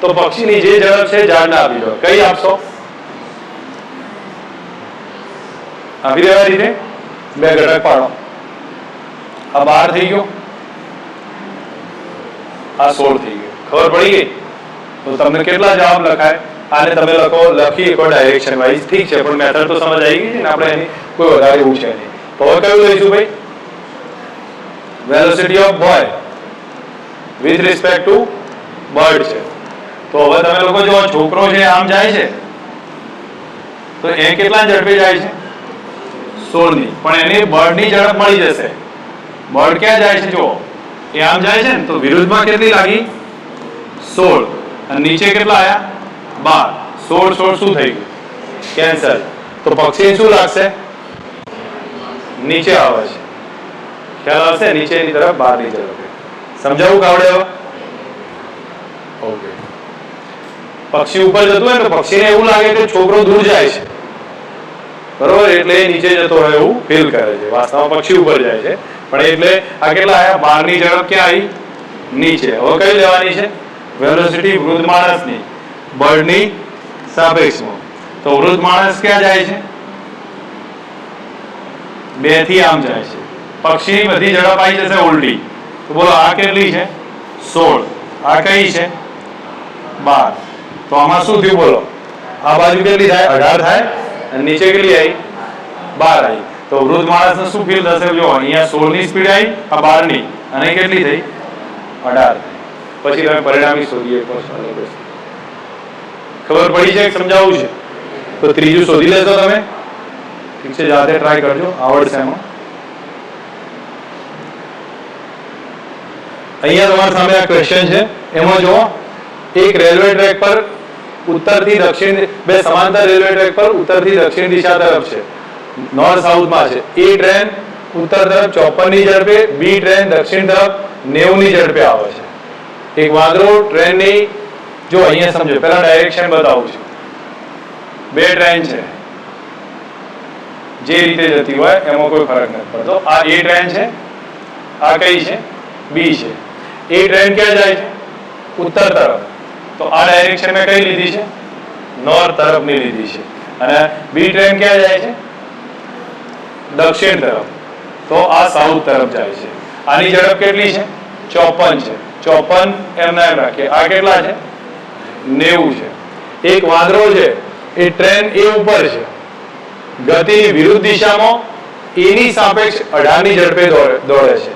તો પક્ષીની જે ઝડપ છે ઝાડને આપી દો. કઈ આપશો? આપી દેવા રીતે 2 ઘટક પાડો. આ 12 થઈ ગયો, આ 16 થઈ ગયો. ખબર પડી ગઈ? તો તમને કેટલા જવાબ લખાય? આને તમે લખી શકો ડાયરેક્શન વાઇઝ. ઠીક છે, પણ મેથડ તો સમજ આવી ગઈ ને? આપણે એની કોઈ વધારે એવું છે નહીં. તો હવે કયું લઈશું ભાઈ? Velocity of boy with respect two bird છે. તો હવે તમે લોકો જો છોકરો છે આમ જાય છે, તો એ કેટલા ઝડપે જાય છે? 16 ની. પણ એની બર્ડ ની ઝડપ મળી જશે. બર્ડ ક્યાં જાય છે? જો એ આમ જાય છે ને, તો વિરુદ્ધમાં કેટલી લાગી? 16. અને નીચે કેટલા આયા? 12. 16 શું થઈ ગયું? કેન્સલ. તો પક્ષી શું લાગશે? નીચે આવે છે. ખ્યાલ આવશે? નીચેની તરફ, બહારની ઝડપે. સમજાવું કાવડે હવે? ઓકે. પક્ષી ઉપર જતું હોય ને, તો પક્ષીને એવું લાગે કે છોકરો દૂર જાય છે, બરોબર? એટલે એ નીચે જતો હોય એવું ફીલ કરે છે. વાસ્તવમાં પક્ષી ઉપર જાય છે, પણ એટલે આ કેટલા આયા? 12 ની ઝડપ ક્યાં આવી? નીચે. હવે કઈ લેવાની છે? વેલોસિટી વૃદ્ધ માણસની બર્ડની સાપેક્ષમાં. તો વૃદ્ધ માણસ ક્યાં જાય છે? 2 થી આમ જાય છે. પક્ષીની બધી ઝડપ આવી જશે ઉલટી. તો બોલો આ કેટલી છે? 16. આ કઈ છે? 12. તો આમાં શું થયું બોલો? આ બાજુ કેટલી થાય? 18 થાય અને નીચે કેટલી આવી? 12 આવી. તો વૃદ્ધ માણસને શું ફીલ થશે? જો અહીંયા 16 ની સ્પીડ આવી, આ 12 ની, અને કેટલી થઈ? 18. પછી તમે પરિણામી શોધીએ. ખબર પડી છે? સમજાવવું છે? તો ત્રીજું શોધી લેશો તમે. ઠીક છે, જાતે ટ્રાય કરજો, આવડશે એમાં. અહીંયા તમારી સામે આ ક્વેશ્ચન છે. એમાં જો એક રેલવે ટ્રેક પર ઉત્તરથી દક્ષિણ, 2 સમાંતર રેલવે ટ્રેક પર ઉત્તરથી દક્ષિણ દિશા તરફ છે, નોર્થ સાઉથમાં છે. એ ટ્રેન ઉત્તર તરફ 54 ની ઝડપે, બી ટ્રેન દક્ષિણ તરફ 90 ની ઝડપે આવે છે. એક વાંદરો ટ્રેનની, જો અહીંયા સમજો, પહેલા ડાયરેક્શન બતાવું છું. 2 ટ્રેન છે, જે રીતે જતી હોય એમાં કોઈ ફરક નથી પડતો. આ એ ટ્રેન છે, આ કઈ છે? બી છે. એ ટ્રેન ક્યાં જાય છે? ઉત્તર તરફ. તો આ ડાયરેક્શન મેં કઈ લીધી છે? નોર્થ તરફની લીધી છે. અને બી ટ્રેન ક્યાં જાય છે? દક્ષિણ તરફ. તો આ સાઉથ તરફ જાય છે. આની ઝડપ કેટલી છે? 54 છે. 54 એમના એમ રાખીએ. આ કેટલા છે? 90 છે. એક વાંદરો છે, એ ટ્રેન એ ઉપર છે, ગતિની વિરુદ્ધ દિશામાં એની સાપેક્ષ 18 ની ઝડપે દોડે છે.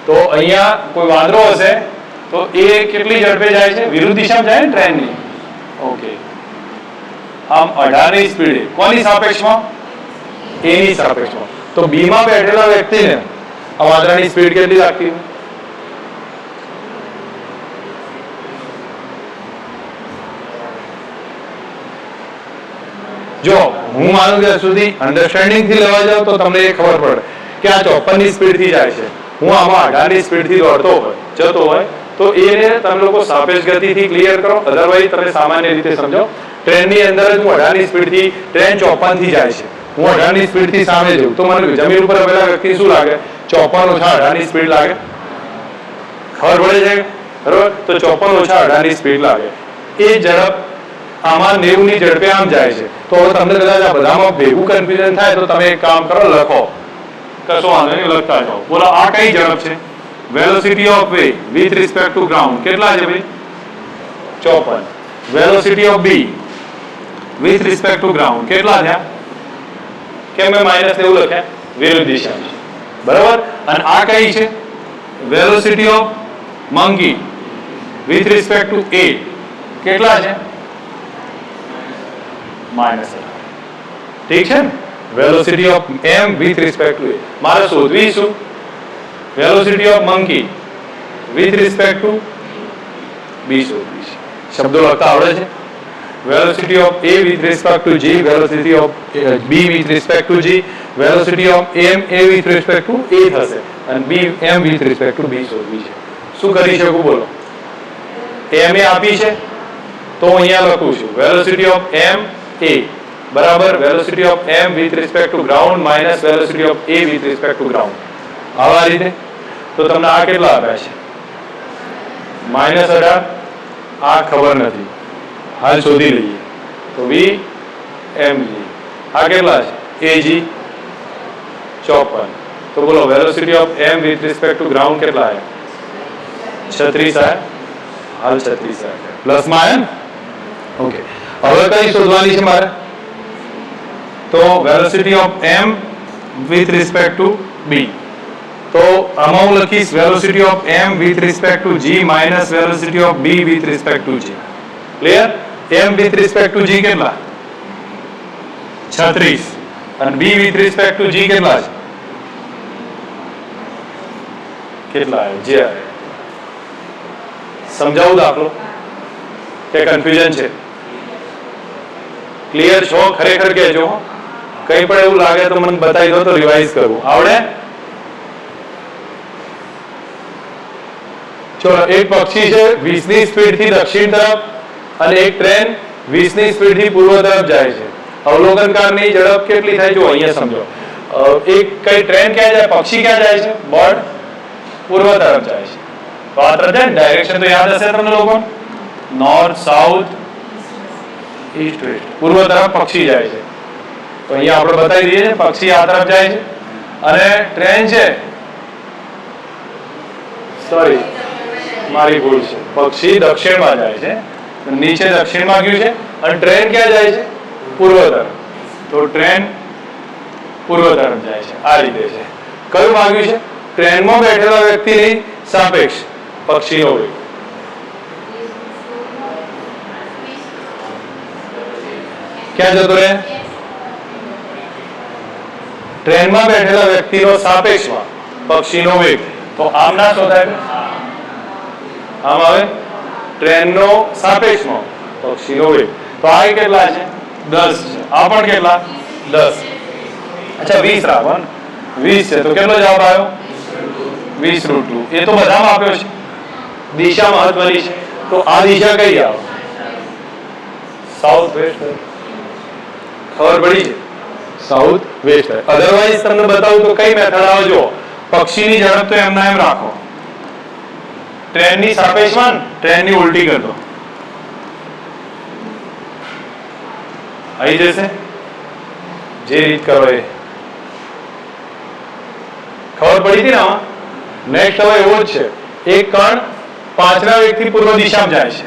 તો અહીંયા કોઈ વાંદરો હશે તો એ કેટલી ઝડપે જાય છે? વિરુદ્ધ દિશામાં જાય ને ટ્રેનની. ઓકે, આમ 18 ની સ્પીડે. કોની સાપેક્ષમાં? એ ની સાપેક્ષમાં. તો બી માં બેઠેલા વ્યક્તિને આ વાંદરાની સ્પીડ કેટલી લાગતી? જો હું માનું ત્યાં સુધી અન્ડરસ્ટેન્ડિંગ થી લેવા જાવ તો તમને એ ખબર પડે કે આ 54 ની સ્પીડ થી જાય છે, હું આમાં 18 ની સ્પીડ થી દોડતો હોય જતો હોય તો એને તમે લોકો સાપેક્ષ ગતિથી ક્લિયર કરો. અધરવાઇઝ તમે સામાન્ય રીતે સમજો ટ્રેનની અંદર જ હું 18 ની સ્પીડ થી, ટ્રેન 54 થી જાય છે, હું 18 ની સ્પીડ થી સામે જઉં તો મને જમીન ઉપર પેલા વ્યક્તિ શું લાગે? 54 ઓછા 18 ની સ્પીડ લાગે. ખબર પડે છે બરોબર? તો 54 ઓછા 18 ની સ્પીડ લાગે. એ ઝડપ આમાં 90 ની ઝડપે આમ જાય છે. તો હવે તમને કદાચ આ બધામાં ભેગું કન્ફ્યુઝન થાય તો તમે એક કામ કરો, લખો. કશો વાંધો નહીં, લખતા જાઓ. બોલો આ કઈ ઝડપ છે? વેલોસિટી ઓફ વે વિથ રિસ્પેક્ટ ટુ ગ્રાઉન્ડ કેટલા છે ભાઈ? 54. Velocity of B with respect to ground કેટલા થયા? કેમ મેં માઈનસ એવું લખ્યા? વિરુદ્ધ દિશામાં. બરાબર? અને આ કઈ છે? Velocity of monkey with respect to A કેટલા છે? -18. ઠીક છે ને? Velocity of m with respect to a મારે શોધવી શું? Velocity of monkey with respect to b શોધવી છે. શબ્દો લખતા આવડે છે? velocity of a with respect to g, velocity of b with respect to g, velocity of m a with respect to a થશે અને b m with respect to b શોધવી છે. શું કરી શકું બોલો? m એ આપી છે તો અહીંયા લખું છું velocity of m a બરાબર velocity of m with respect to ground minus velocity of a with respect to ground. આવા રીતે તો તમને આ કેટલા આપ્યા છે? -18. આ ખબર નથી, હાલ શોધી લઈએ. તો v mg આ કેટલા છે? ag 54. તો બોલો velocity of m with respect to ground કેટલા છે? 36 છે. હાલ 36 છે પ્લસ માં આવે ને. ઓકે, હવે કઈ શોધવાની છે મારે? તો velocity of m with respect to b. તો આમાં હું લખીશ velocity of m with respect to g minus velocity of b with respect to g. Clear? m with respect to g કેટલા? 36 અને b with respect to g કેટલા છે? કેટલા આવે? જે આવે સમજાવું દાખલો કે કન્ફ્યુઝન છે? ક્લિયર છો? ખરેખર કહેજો. કઈ પણ એવું લાગે તો મને બતાવી દો તો રિવાઇઝ કરું. આવડે? ચલો, એક પક્ષી છે 20 ની સ્પીડ થી દક્ષિણ તરફ અને એક ટ્રેન 20 ની સ્પીડ થી પૂર્વ તરફ જાય છે. અવલોકનકારની ઝડપ કેટલી થાય? જો અહીંયા સમજો. એક કઈ ટ્રેન ક્યાં જાય? પક્ષી ક્યાં જાય છે? બર્ડ પૂર્વ તરફ જાય છે. તો આ તરફ જાય ને, ડાયરેક્શન તો યાદ હશે તમને લોકો? North, south, east, west. પૂર્વ તરફ પક્ષી જાય છે. તો અહીંયા આપણે બતાવી દઈએ છે પક્ષી આ તરફ જાય છે અને ટ્રેન છે, સોરી મારી ભૂલ છે, પક્ષી દક્ષિણમાં જાય છે, નીચે દક્ષિણમાં ગયું છે અને ટ્રેન ક્યાં જાય છે? પૂર્વ તરફ. તો ટ્રેન પૂર્વ તરફ જાય છે. આ રીતે છે. કયું માંગ્યું છે? ટ્રેનમાં બેઠેલા વ્યક્તિની સાપેક્ષ પક્ષીનો વેગ. ક્યાં જતો રહે? ટ્રેનમાં બેઠેલા વ્યક્તિનો સાપેક્ષમાં પક્ષીનો વેગ. તો આમ ના શોધાય? આમ આવે ટ્રેનનો સાપેક્ષમાં પક્ષીનો વેગ. તો આ કેટલા છે? 10 છે. આ પણ કેટલા? 10. અચ્છા 20 રાખો ને, 20 છે તો કેટલો જવાબ આવ્યો? 20√2. એ તો બધામાં આપ્યો છે. દિશા મહત્વની છે. તો આ દિશા કઈ આવે? South waste. ખબર પડી છે? South waste. અધરવાઇઝ તમને બતાવું તો કઈ મેથડ આવે? જો પક્ષીની ઝડપ તો એમના એમ રાખો, ટ્રેનની સાપેક્ષમાં ટ્રેનની ઉલટી કરી દો, આવી જશે. જે રીત કરો એ ખબર પડી હતી ને આમાં. નેક્સ્ટ હવે એવો જ છે. એક કણ પાછળના વેગથી પૂર્વ દિશામાં જાય છે,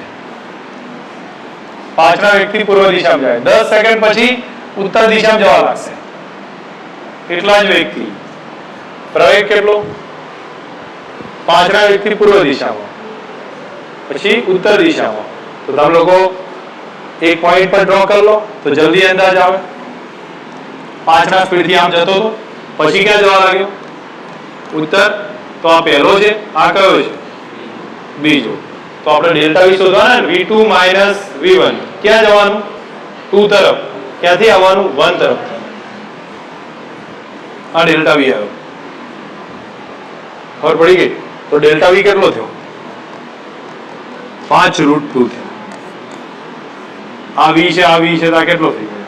પાછળના વેગથી પૂર્વ દિશામાં જાય, 10 સેકન્ડ પછી ઉત્તર દિશામાં જવા લાગશે. એટલા જ વેગથી પ્રવેગ કેટલો? પાંચના વેગથી પૂર્વ દિશામાં, પછી ઉત્તર દિશામાં. તો તમે લોકો એક પોઈન્ટ પર ડ્રો કરી લો તો જલ્દી અંદાજ આવે. 5ના સ્પીડથી આમ જતો હતો, પછી ક્યાં જવા લાગ્યો? ઉત્તર. તો આ પહેલો છે, આ કયો છે? બીજો. તો આપણે ડેલ્ટા વી શોધવાના ને, V2 માઇનસ V1 ક્યાં જવાનું? 2 તરફ. ક્યાંથી આવવાનું? 1 તરફ. આ ડેલ્ટા વી આવ્યો. ખબર પડી ગઈ? તો ડેલ્ટા વી કેટલો થયો? 5√2 થયો. આ વી છે, આ વી છે, તો આ કેટલો થઈ ગયો?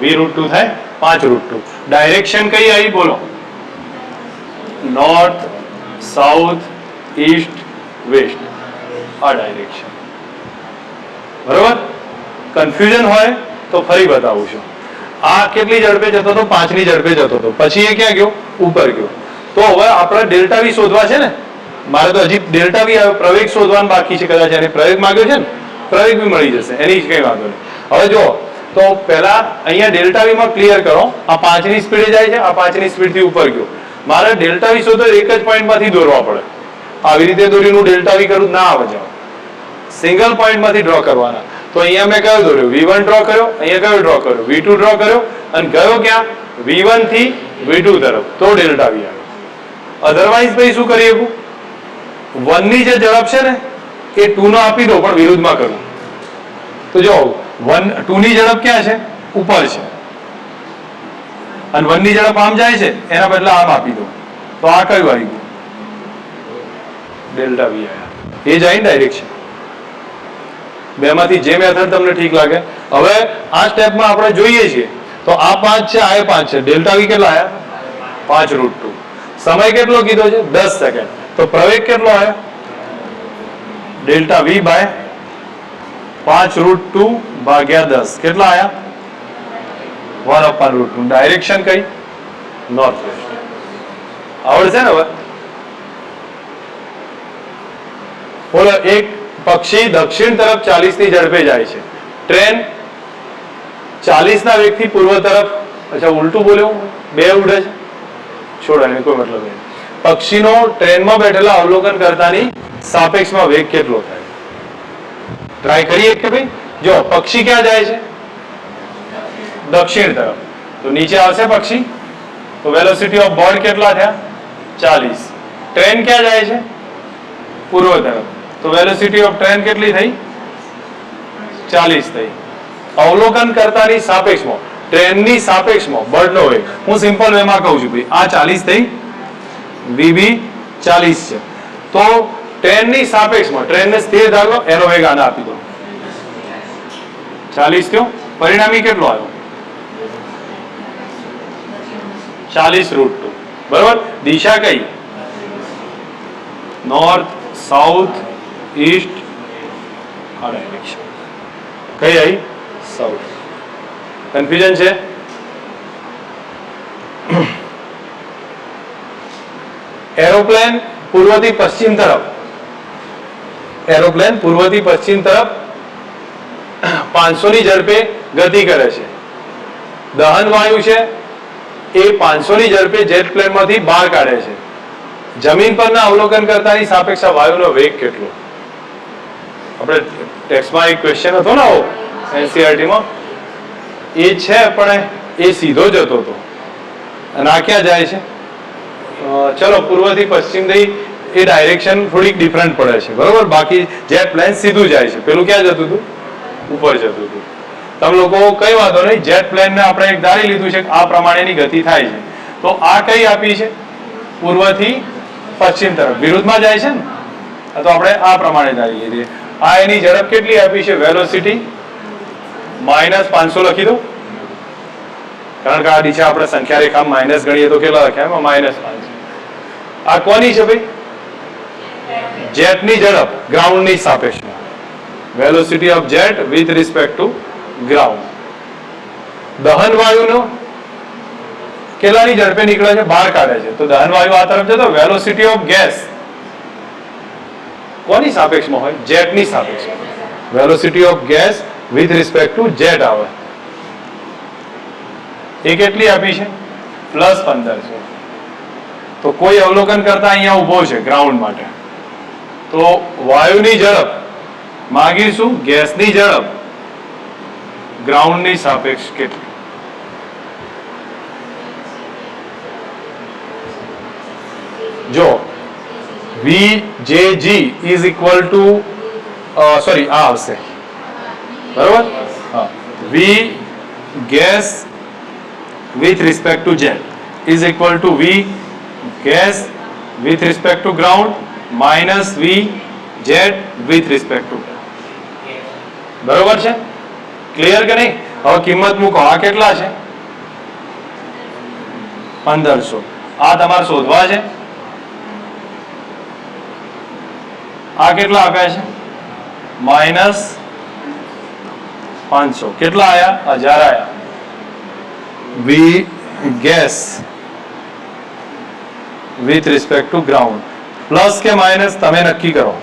V√2 થાય 5√2. ડાયરેક્શન કઈ આવી બોલો? North, south, east, west. આ ડાયરેક્શન. બરોબર? કન્ફ્યુઝન હોય તો ફરી બતાવું છું. આ કેટલી ઝડપે જતો હતો? 5ની ઝડપે જતો હતો. પછી એ ક્યાં ગયો? ઉપર ગયો. તો હવે આપણે ડેલ્ટા વી શોધવા છે ને. મારે તો હજી ડેલ્ટા વી પ્રવેગ શોધવાનું બાકી છે. કદાચ એને પ્રવેગ માંગ્યો છે ને, પ્રવેગ બી મળી જશે, એની કઈ વાંધો નહીં. હવે જો તો પહેલા અહીંયા ડેલ્ટા વી માં ક્લિયર કરો. આ 5ની સ્પીડે જાય છે, આ 5ની સ્પીડથી ઉપર ગયો. મારે ડેલ્ટા વી શોધો એક જ પોઈન્ટમાંથી દોરવા પડે. આવી રીતે દોરીનું ડેલ્ટા વી કરું ના આવે જાવ. સિંગલ પોઈન્ટમાંથી ડ્રો કરવાના. તો અહીંયા મેં કયો દોર્યો? V1 ડ્રો કર્યો, અહીંયા કયો ડ્રો કર્યો? V2 ડ્રો કર્યો, અને ગયો ક્યાં? V1 થી V2 તરફ. તો ડેલ્ટા વી આવ્યો. અધરવાઇઝ ભાઈ શું કરી શકું? 1 ની જે ઝડપ છે ને એ 2 નો આપી દો, પણ વિરુદ્ધમાં કરું. તો જો 2 ની ઝડપ ક્યાં છે? ઉપર છે. અને 1 ની ઝડપ આમ જાય છે, એના બદલે આમ આપી દો. તો આ કયું આવી ગયું? ડેલ્ટા વી આવ્યા. એ જાય ડાયરેક્શન. બેમાંથી જે મેથડ તમને ઠીક લાગે. હવે આ સ્ટેપમાં આપણે જોઈએ છીએ તો આ 5 છે, આ 5 છે. ડેલ્ટા વી કેટલા આવ્યા? 5√2. સમય કેટલો કીધો છે? 10 સેકન્ડ. તો પ્રવેગ કેટલો આવ્યો? ડેલ્ટા વી બાય 5√2 ભાગ્યા 10. કેટલા આવ્યા? 1/√2. ડાયરેક્શન કઈ? North west. આવડશે ને હવે? બોલો, એક પક્ષી દક્ષિણ તરફ 40 ની ઝડપે જાય છે. ટ્રેન 40 ના વેગથી પૂર્વ તરફ. અચ્છા, ઉલટું બોલ્યો, બે ઉડે છે. છોડો, એને કોઈ મતલબ નહીં. પક્ષીનો ટ્રેનમાં બેઠેલા અવલોકન કરતાની સાપેક્ષમાં વેગ કેટલો થાય? ટ્રાય કરીએ કે ભાઈ. જો પક્ષી ક્યાં જાય છે? દક્ષિણ તરફ. તો નીચે આવશે પક્ષી. તો વેલોસિટી ઓફ બર્ડ કેટલા થયા? 40. ટ્રેન ક્યાં જાય છે? પૂર્વ તરફ. તો વેલોસિટી ઓફ ટ્રેન કેટલી થઈ? 40 થઈ. અવલોકન કરતાની સાપેક્ષમાં, ટ્રેનની સાપેક્ષમાં બર્ડનો વેગ. હું સિમ્પલ વેમાં કહું છું ભાઈ, આ 40 થઈ, VB 40 છે. તો ટ્રેનની સાપેક્ષમાં ટ્રેનને સ્થિર ધારો, એનો વેગ આને આપી દો. 40 થયો. પરિણામી કેટલો આવ્યો? 40√2. બરોબર? દિશા કઈ? North, south, East. આ ડાયરેક્શન કઈ આવી? સાઉથ. કન્ફ્યુઝન છે? એરોપ્લેન પૂર્વથી પશ્ચિમ તરફ, એરોપ્લેન પૂર્વથી પશ્ચિમ તરફ 500 ની ઝડપે ગતિ કરે છે. દહન વાયુ છે એ 500 ની ઝડપે જેટ પ્લેનમાંથી બહાર કાઢે છે. જમીન પરના અવલોકન કરતાની સાપેક્ષ વાયુનો વેગ કેટલો? આપણે ટેક્સ્ટમાં એક ક્વેશ્ચન હતો ને NCERT માં, એ છે પણ એ સીધો જતો હતો અને આ ક્યાં જાય છે? ચલો, પૂર્વથી પશ્ચિમ થઈ, એ ડાયરેક્શન થોડીક ડિફરન્ટ પડે છે. બરોબર? બાકી જેટ પ્લેન સીધું જાય છે. પેલું ક્યાં જતું હતું? ઉપર જતું હતું. તમે લોકો કઈ વાંધો નહીં, જેટ પ્લેનને આપણે એક ધારી લીધું છે કે આ પ્રમાણેની ગતિ થાય છે. તો આ કઈ આપી છે? પૂર્વથી પશ્ચિમ તરફ. વિરુદ્ધમાં જાય છે ને, તો આપણે આ પ્રમાણે ધારી લીધી. આ એની ઝડપ કેટલી આપી છે? વેલોસિટી -500 લખી દો, કારણ કે આ દિશા આપણે સંખ્યા રેખા માઇનસ ગણીએ તો કેટલા લખ્યા? -500. આ કોની છે ભાઈ? જેટની ઝડપ ગ્રાઉન્ડની સાપેક્ષમાં. Velocity of jet with respect to ground. દહન વાયુનો કેટલાની ઝડપે નીકળે છે? બહાર કાઢે છે. તો દહન વાયુ આ તરફ જતો. વેલોસિટી ઓફ ગેસ કોની સાપેક્ષમાં હોય? જેટની સાપેક્ષમાં. Velocity of gas with respect two jet આવે. એ કેટલી આપી છે? +1500. તો કોઈ અવલોકન કરતા અહીંયા ઉભો છે ગ્રાઉન્ડ માટે. તો વાયુની ઝડપ માગીશું, ગેસની ઝડપ ગ્રાઉન્ડની સાપેક્ષ કેટલી? જો VJG is equal to sorry આ આવશે બરોબર, હા, V gas with respect to jet is equal to V gas with respect to ground minus V jet with respect to ground. બરોબર છે? ક્લિયર કે નહીં? હવે કિંમત મૂકો. આ કેટલા છે? 1500. આ તમારે શોધવા છે. આ કેટલા આપ્યા છે? -500. કેટલા આયા? 1000 આયા. V gas with respect to ground plus કે માઇનસ તમે નક્કી કરો.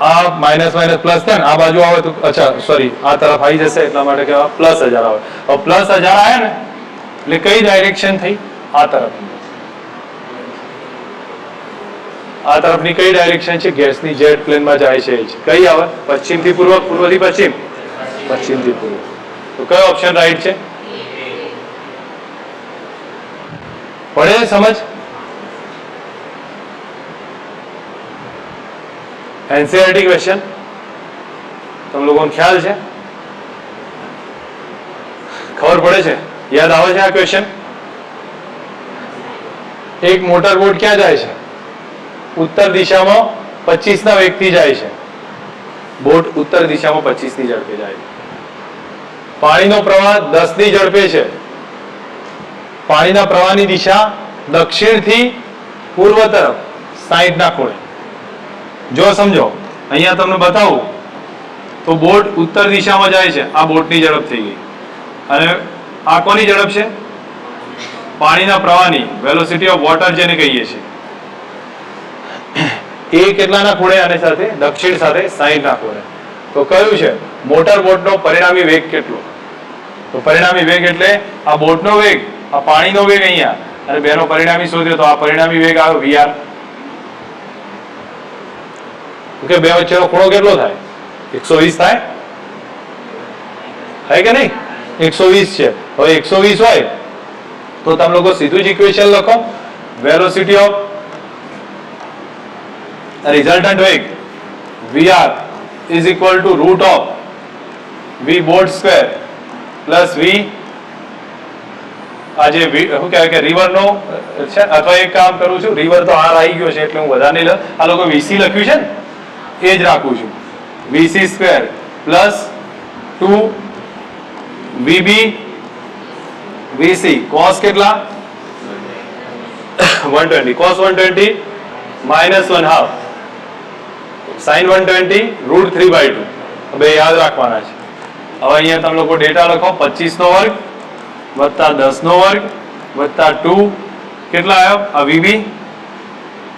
આ માઇનસ માઇનસ પ્લસ થાય ને, આ બાજુ આવે તો અચ્છા સોરી આ તરફ આવી જશે એટલા માટે કે પ્લસ 1000 આવે. હવે પ્લસ 1000 આયા ને એટલે કઈ ડાયરેક્શન થઈ? આ તરફ. આ તરફની કઈ ડાયરેક્શન છે? ગેસની જેટ પ્લેનમાં જાય છે. કઈ આવે? પશ્ચિમથી પૂર્વ, પૂર્વથી પશ્ચિમ, પશ્ચિમથી પૂર્વ. તો કયો ઓપ્શન રાઈટ છે? પડે સમજ? એનસીઆરટી ક્વેશ્ચન તમે લોકોને ખ્યાલ છે? ખબર પડે છે? યાદ આવે છે આ ક્વેશ્ચન? એક મોટર બોટ ક્યાં જાય છે? ઉત્તર દિશામાં 25 ના વેગથી જાય છે. બોટ ઉત્તર દિશામાં 25 ની ઝડપે જાય છે. પાણીનો પ્રવાહ 10 ની ઝડપે છે. પાણીના પ્રવાહની દિશા દક્ષિણથી પૂર્વ તરફ 60 ના ખૂણે. જો સમજો અહીંયા તમને બતાવું તો બોટ ઉત્તર દિશામાં જાય છે. આ બોટની ઝડપ થઈ ગઈ. અને આ કોની ઝડપ છે? પાણીના પ્રવાહની, વેલોસિટી ઓફ વોટર જેને કહીએ છીએ. એ કેટલાના ખૂણે? આની સાથે દક્ષિણ સાથે 60 ના ખૂણે. તો કયું છે? મોટર બોટનો પરિણામી વેગ કેટલો? તો પરિણામી વેગ એટલે આ બોટનો વેગ, આ પાણીનો વેગ અહીંયા, અને બેનો પરિણામી શોધ્યો તો આ પરિણામી વેગ આવ્યો VR. ઓકે, બે વચ્ચેનો ખૂણો કેટલો થાય? 120 થાય. થાય કે નહીં? 120 છે. હવે 120 હોય તો તમે લોકો સીધું જ ઇક્વેશન લખો. વેલોસિટી ઓફ રિઝલ્ટન્ટ વેગ VR is equal to root of V boat square plus V આજે શું કહેવાય કે રિવરનો છે, અથવા એક કામ કરું છું, રિવર તો આર આવી ગયો છે એટલે હું વધારે નહીં લઉં. આ લોકો VC લખ્યું છે ને એ જ રાખું છું. VC square plus 2 VB VC cos કેટલા? 120. cos 120 minus 1/2 sin 120 √3/2. બે યાદ રાખવાના છે. હવે અહીંયા તમે લોકો ડેટા લખો. 25 નો વર્ગ વત્તા 10 નો વર્ગ વત્તા 2 કેટલા આવ્યો? આ VB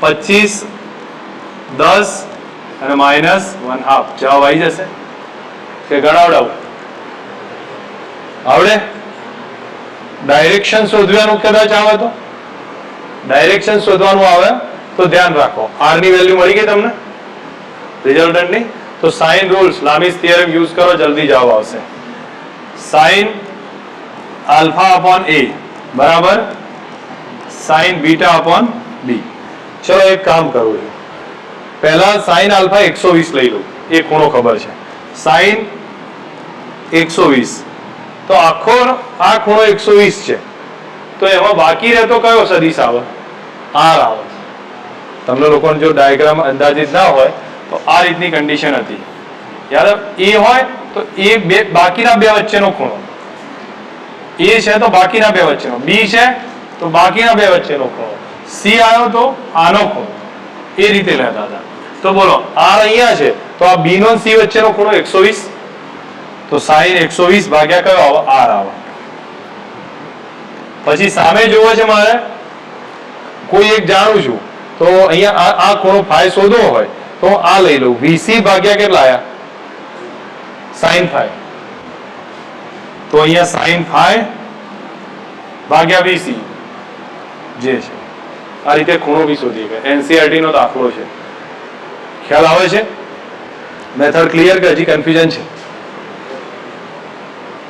25 10 અને -1/2 જવાબ આવી જશે કે ગણાવડાવું? આવડે? ડાયરેક્શન શોધવાનું કદાચ આવે તો, ડાયરેક્શન શોધવાનું આવે તો ધ્યાન રાખો. R ની વેલ્યુ મળી ગઈ તમને રિઝલ્ટન્ટની? તો સાઇન રૂલ્સ, લામીસ થિયરમ યુઝ કરો, જલ્દી જવાબ આવશે. સાઇન આલ્ફા અપોન A બરાબર સાઇન બીટા અપોન B. ચલો એક કામ કરું છું, પહેલા સાઇન આલ્ફા 120 લઈ લઉં. એ ખૂણો ખબર છે, સાઇન 120. તો આખો આ ખૂણો 120 છે. તો એમાં બાકી રહેતો કયો સદિશ આવે? R આવે. તમને લોકોને જો ડાયાગ્રામ અંદાજિત ના હોય તો આ રીતની કન્ડિશન હતી. યાદ A હોય તો એ બે બાકીના બે વચ્ચેનો ખૂણો, A છે તો બાકીના બે વચ્ચેનો, B છે તો બાકીના બે વચ્ચેનો ખૂણો, C આવ્યો તો આનો ખૂણો. એ રીતે લેતા હતા. તો બોલો R અહીંયા છે તો આ B નો C વચ્ચેનો ખૂણો 120. તો sin 120 ભાગ્યા કયો આવે? R આવે. પછી સામે જોવો છે મારે, કોઈ એક જાણું છું તો અહીંયા આ ખૂણો phi શોધવો હોય તો આ લઈ લઉં. VC ભાગ્યા કેટલા આયા? sin phi. તો અહીંયા sin phi ભાગ્યા VC જે છે. આ રીતે ખૂણો બી શોધી શકાય. એનસીઆરટી નો દાખલો છે. ખ્યાલ આવે છે? મેથડ ક્લિયર કે હજી કન્ફ્યુઝન છે?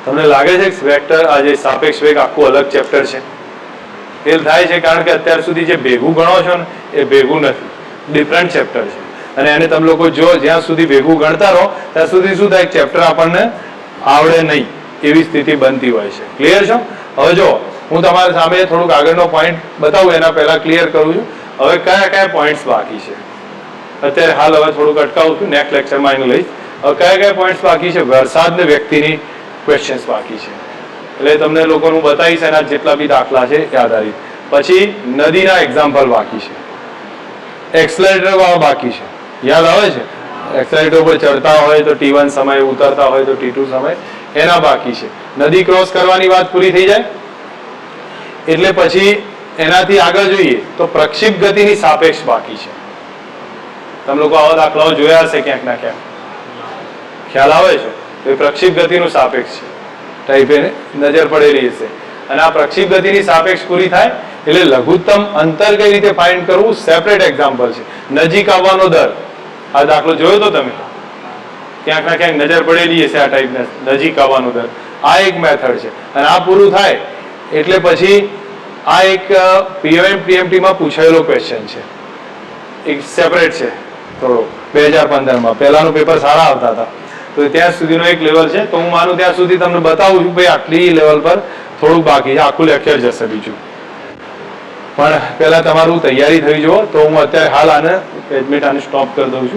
તમને લાગે છે કે વેક્ટર આ જે સાપેક્ષ વેગ આખું અલગ ચેપ્ટર છે? ફેલ થાય છે કારણ કે અત્યાર સુધી જે ભેગું ગણો છો ને એ ભેગું નથી, ડિફરન્ટ ચેપ્ટર છે. અને એને તમે લોકો જો જ્યાં સુધી ભેગું ગણતા રહો ત્યાં સુધી શું થાય, ચેપ્ટર આપણને આવડે નહીં એવી સ્થિતિ બનતી હોય છે. ક્લિયર છો? હવે જો હું તમારી સામે થોડુંક આગળનો પોઈન્ટ બતાવું એના પહેલા ક્લિયર કરું છું. હવે કયા કયા પોઈન્ટ્સ બાકી છે અત્યારે હાલ, હવે થોડુંક અટકાવું છું, નેક્સ્ટ લેક્ચરમાં એનું લઈશ. હવે કયા કયા પોઈન્ટ્સ બાકી છે? વરસાદ ને વ્યક્તિની ક્વેશ્ચન્સ બાકી છે, એટલે તમને લોકોનું બતાવીશ એના જેટલા બી દાખલા છે એ આધારિત. પછી નદીના એક્ઝામ્પલ બાકી છે, એક્સલેરેટર વાળા બાકી છે. યાદ આવે છે? એક્સલેરેટર ઉપર ચડતા હોય તો T1 સમય, ઉતરતા હોય તો T2 સમય, એના બાકી છે. નદી ક્રોસ કરવાની વાત પૂરી થઈ જાય એટલે પછી એનાથી આગળ જોઈએ તો પ્રક્ષિપ્ત ગતિની સાપેક્ષ બાકી છે. તમે લોકો આવા દાખલાઓ જોયા હશે ક્યાંક ના ક્યાંક. ખ્યાલ આવે છે? તો એ પ્રક્ષિપ્ત ગતિનું સાપેક્ષ છે, ટાઈપ એને નજર પડેલી હશે. અને આ પ્રક્ષિપ્ત ગતિની સાપેક્ષ પૂરી થાય એટલે લઘુત્તમ અંતર કઈ રીતે ફાઇન્ડ કરવું, સેપરેટ એક્ઝામ્પલ છે. નજીક આવવાનો દર, આ દાખલો જોયો તો તમે ક્યાંક ના ક્યાંક નજર પડેલી હશે આ ટાઈપના નજીક આવવાનો દર. આ એક મેથડ છે. અને આ પૂરું થાય એટલે પછી આ એક PMT માં પૂછાયેલો ક્વેશ્ચન છે, એક સેપરેટ છે થોડો 2015 માં. પહેલાનું પેપર સારા આવતા હતા તો ત્યાં સુધીનો એક લેવલ છે. તો હું માનું ત્યાં સુધી તમને બતાવું છું ભાઈ આટલી લેવલ પર થોડુંક બાકી છે, આખું લેક્ચર જશે બીજું. પણ પહેલા તમારું તૈયારી થઈ જુઓ. તો હું અત્યારે હાલ આને એડમિટ આને સ્ટોપ કરી દઉં છું.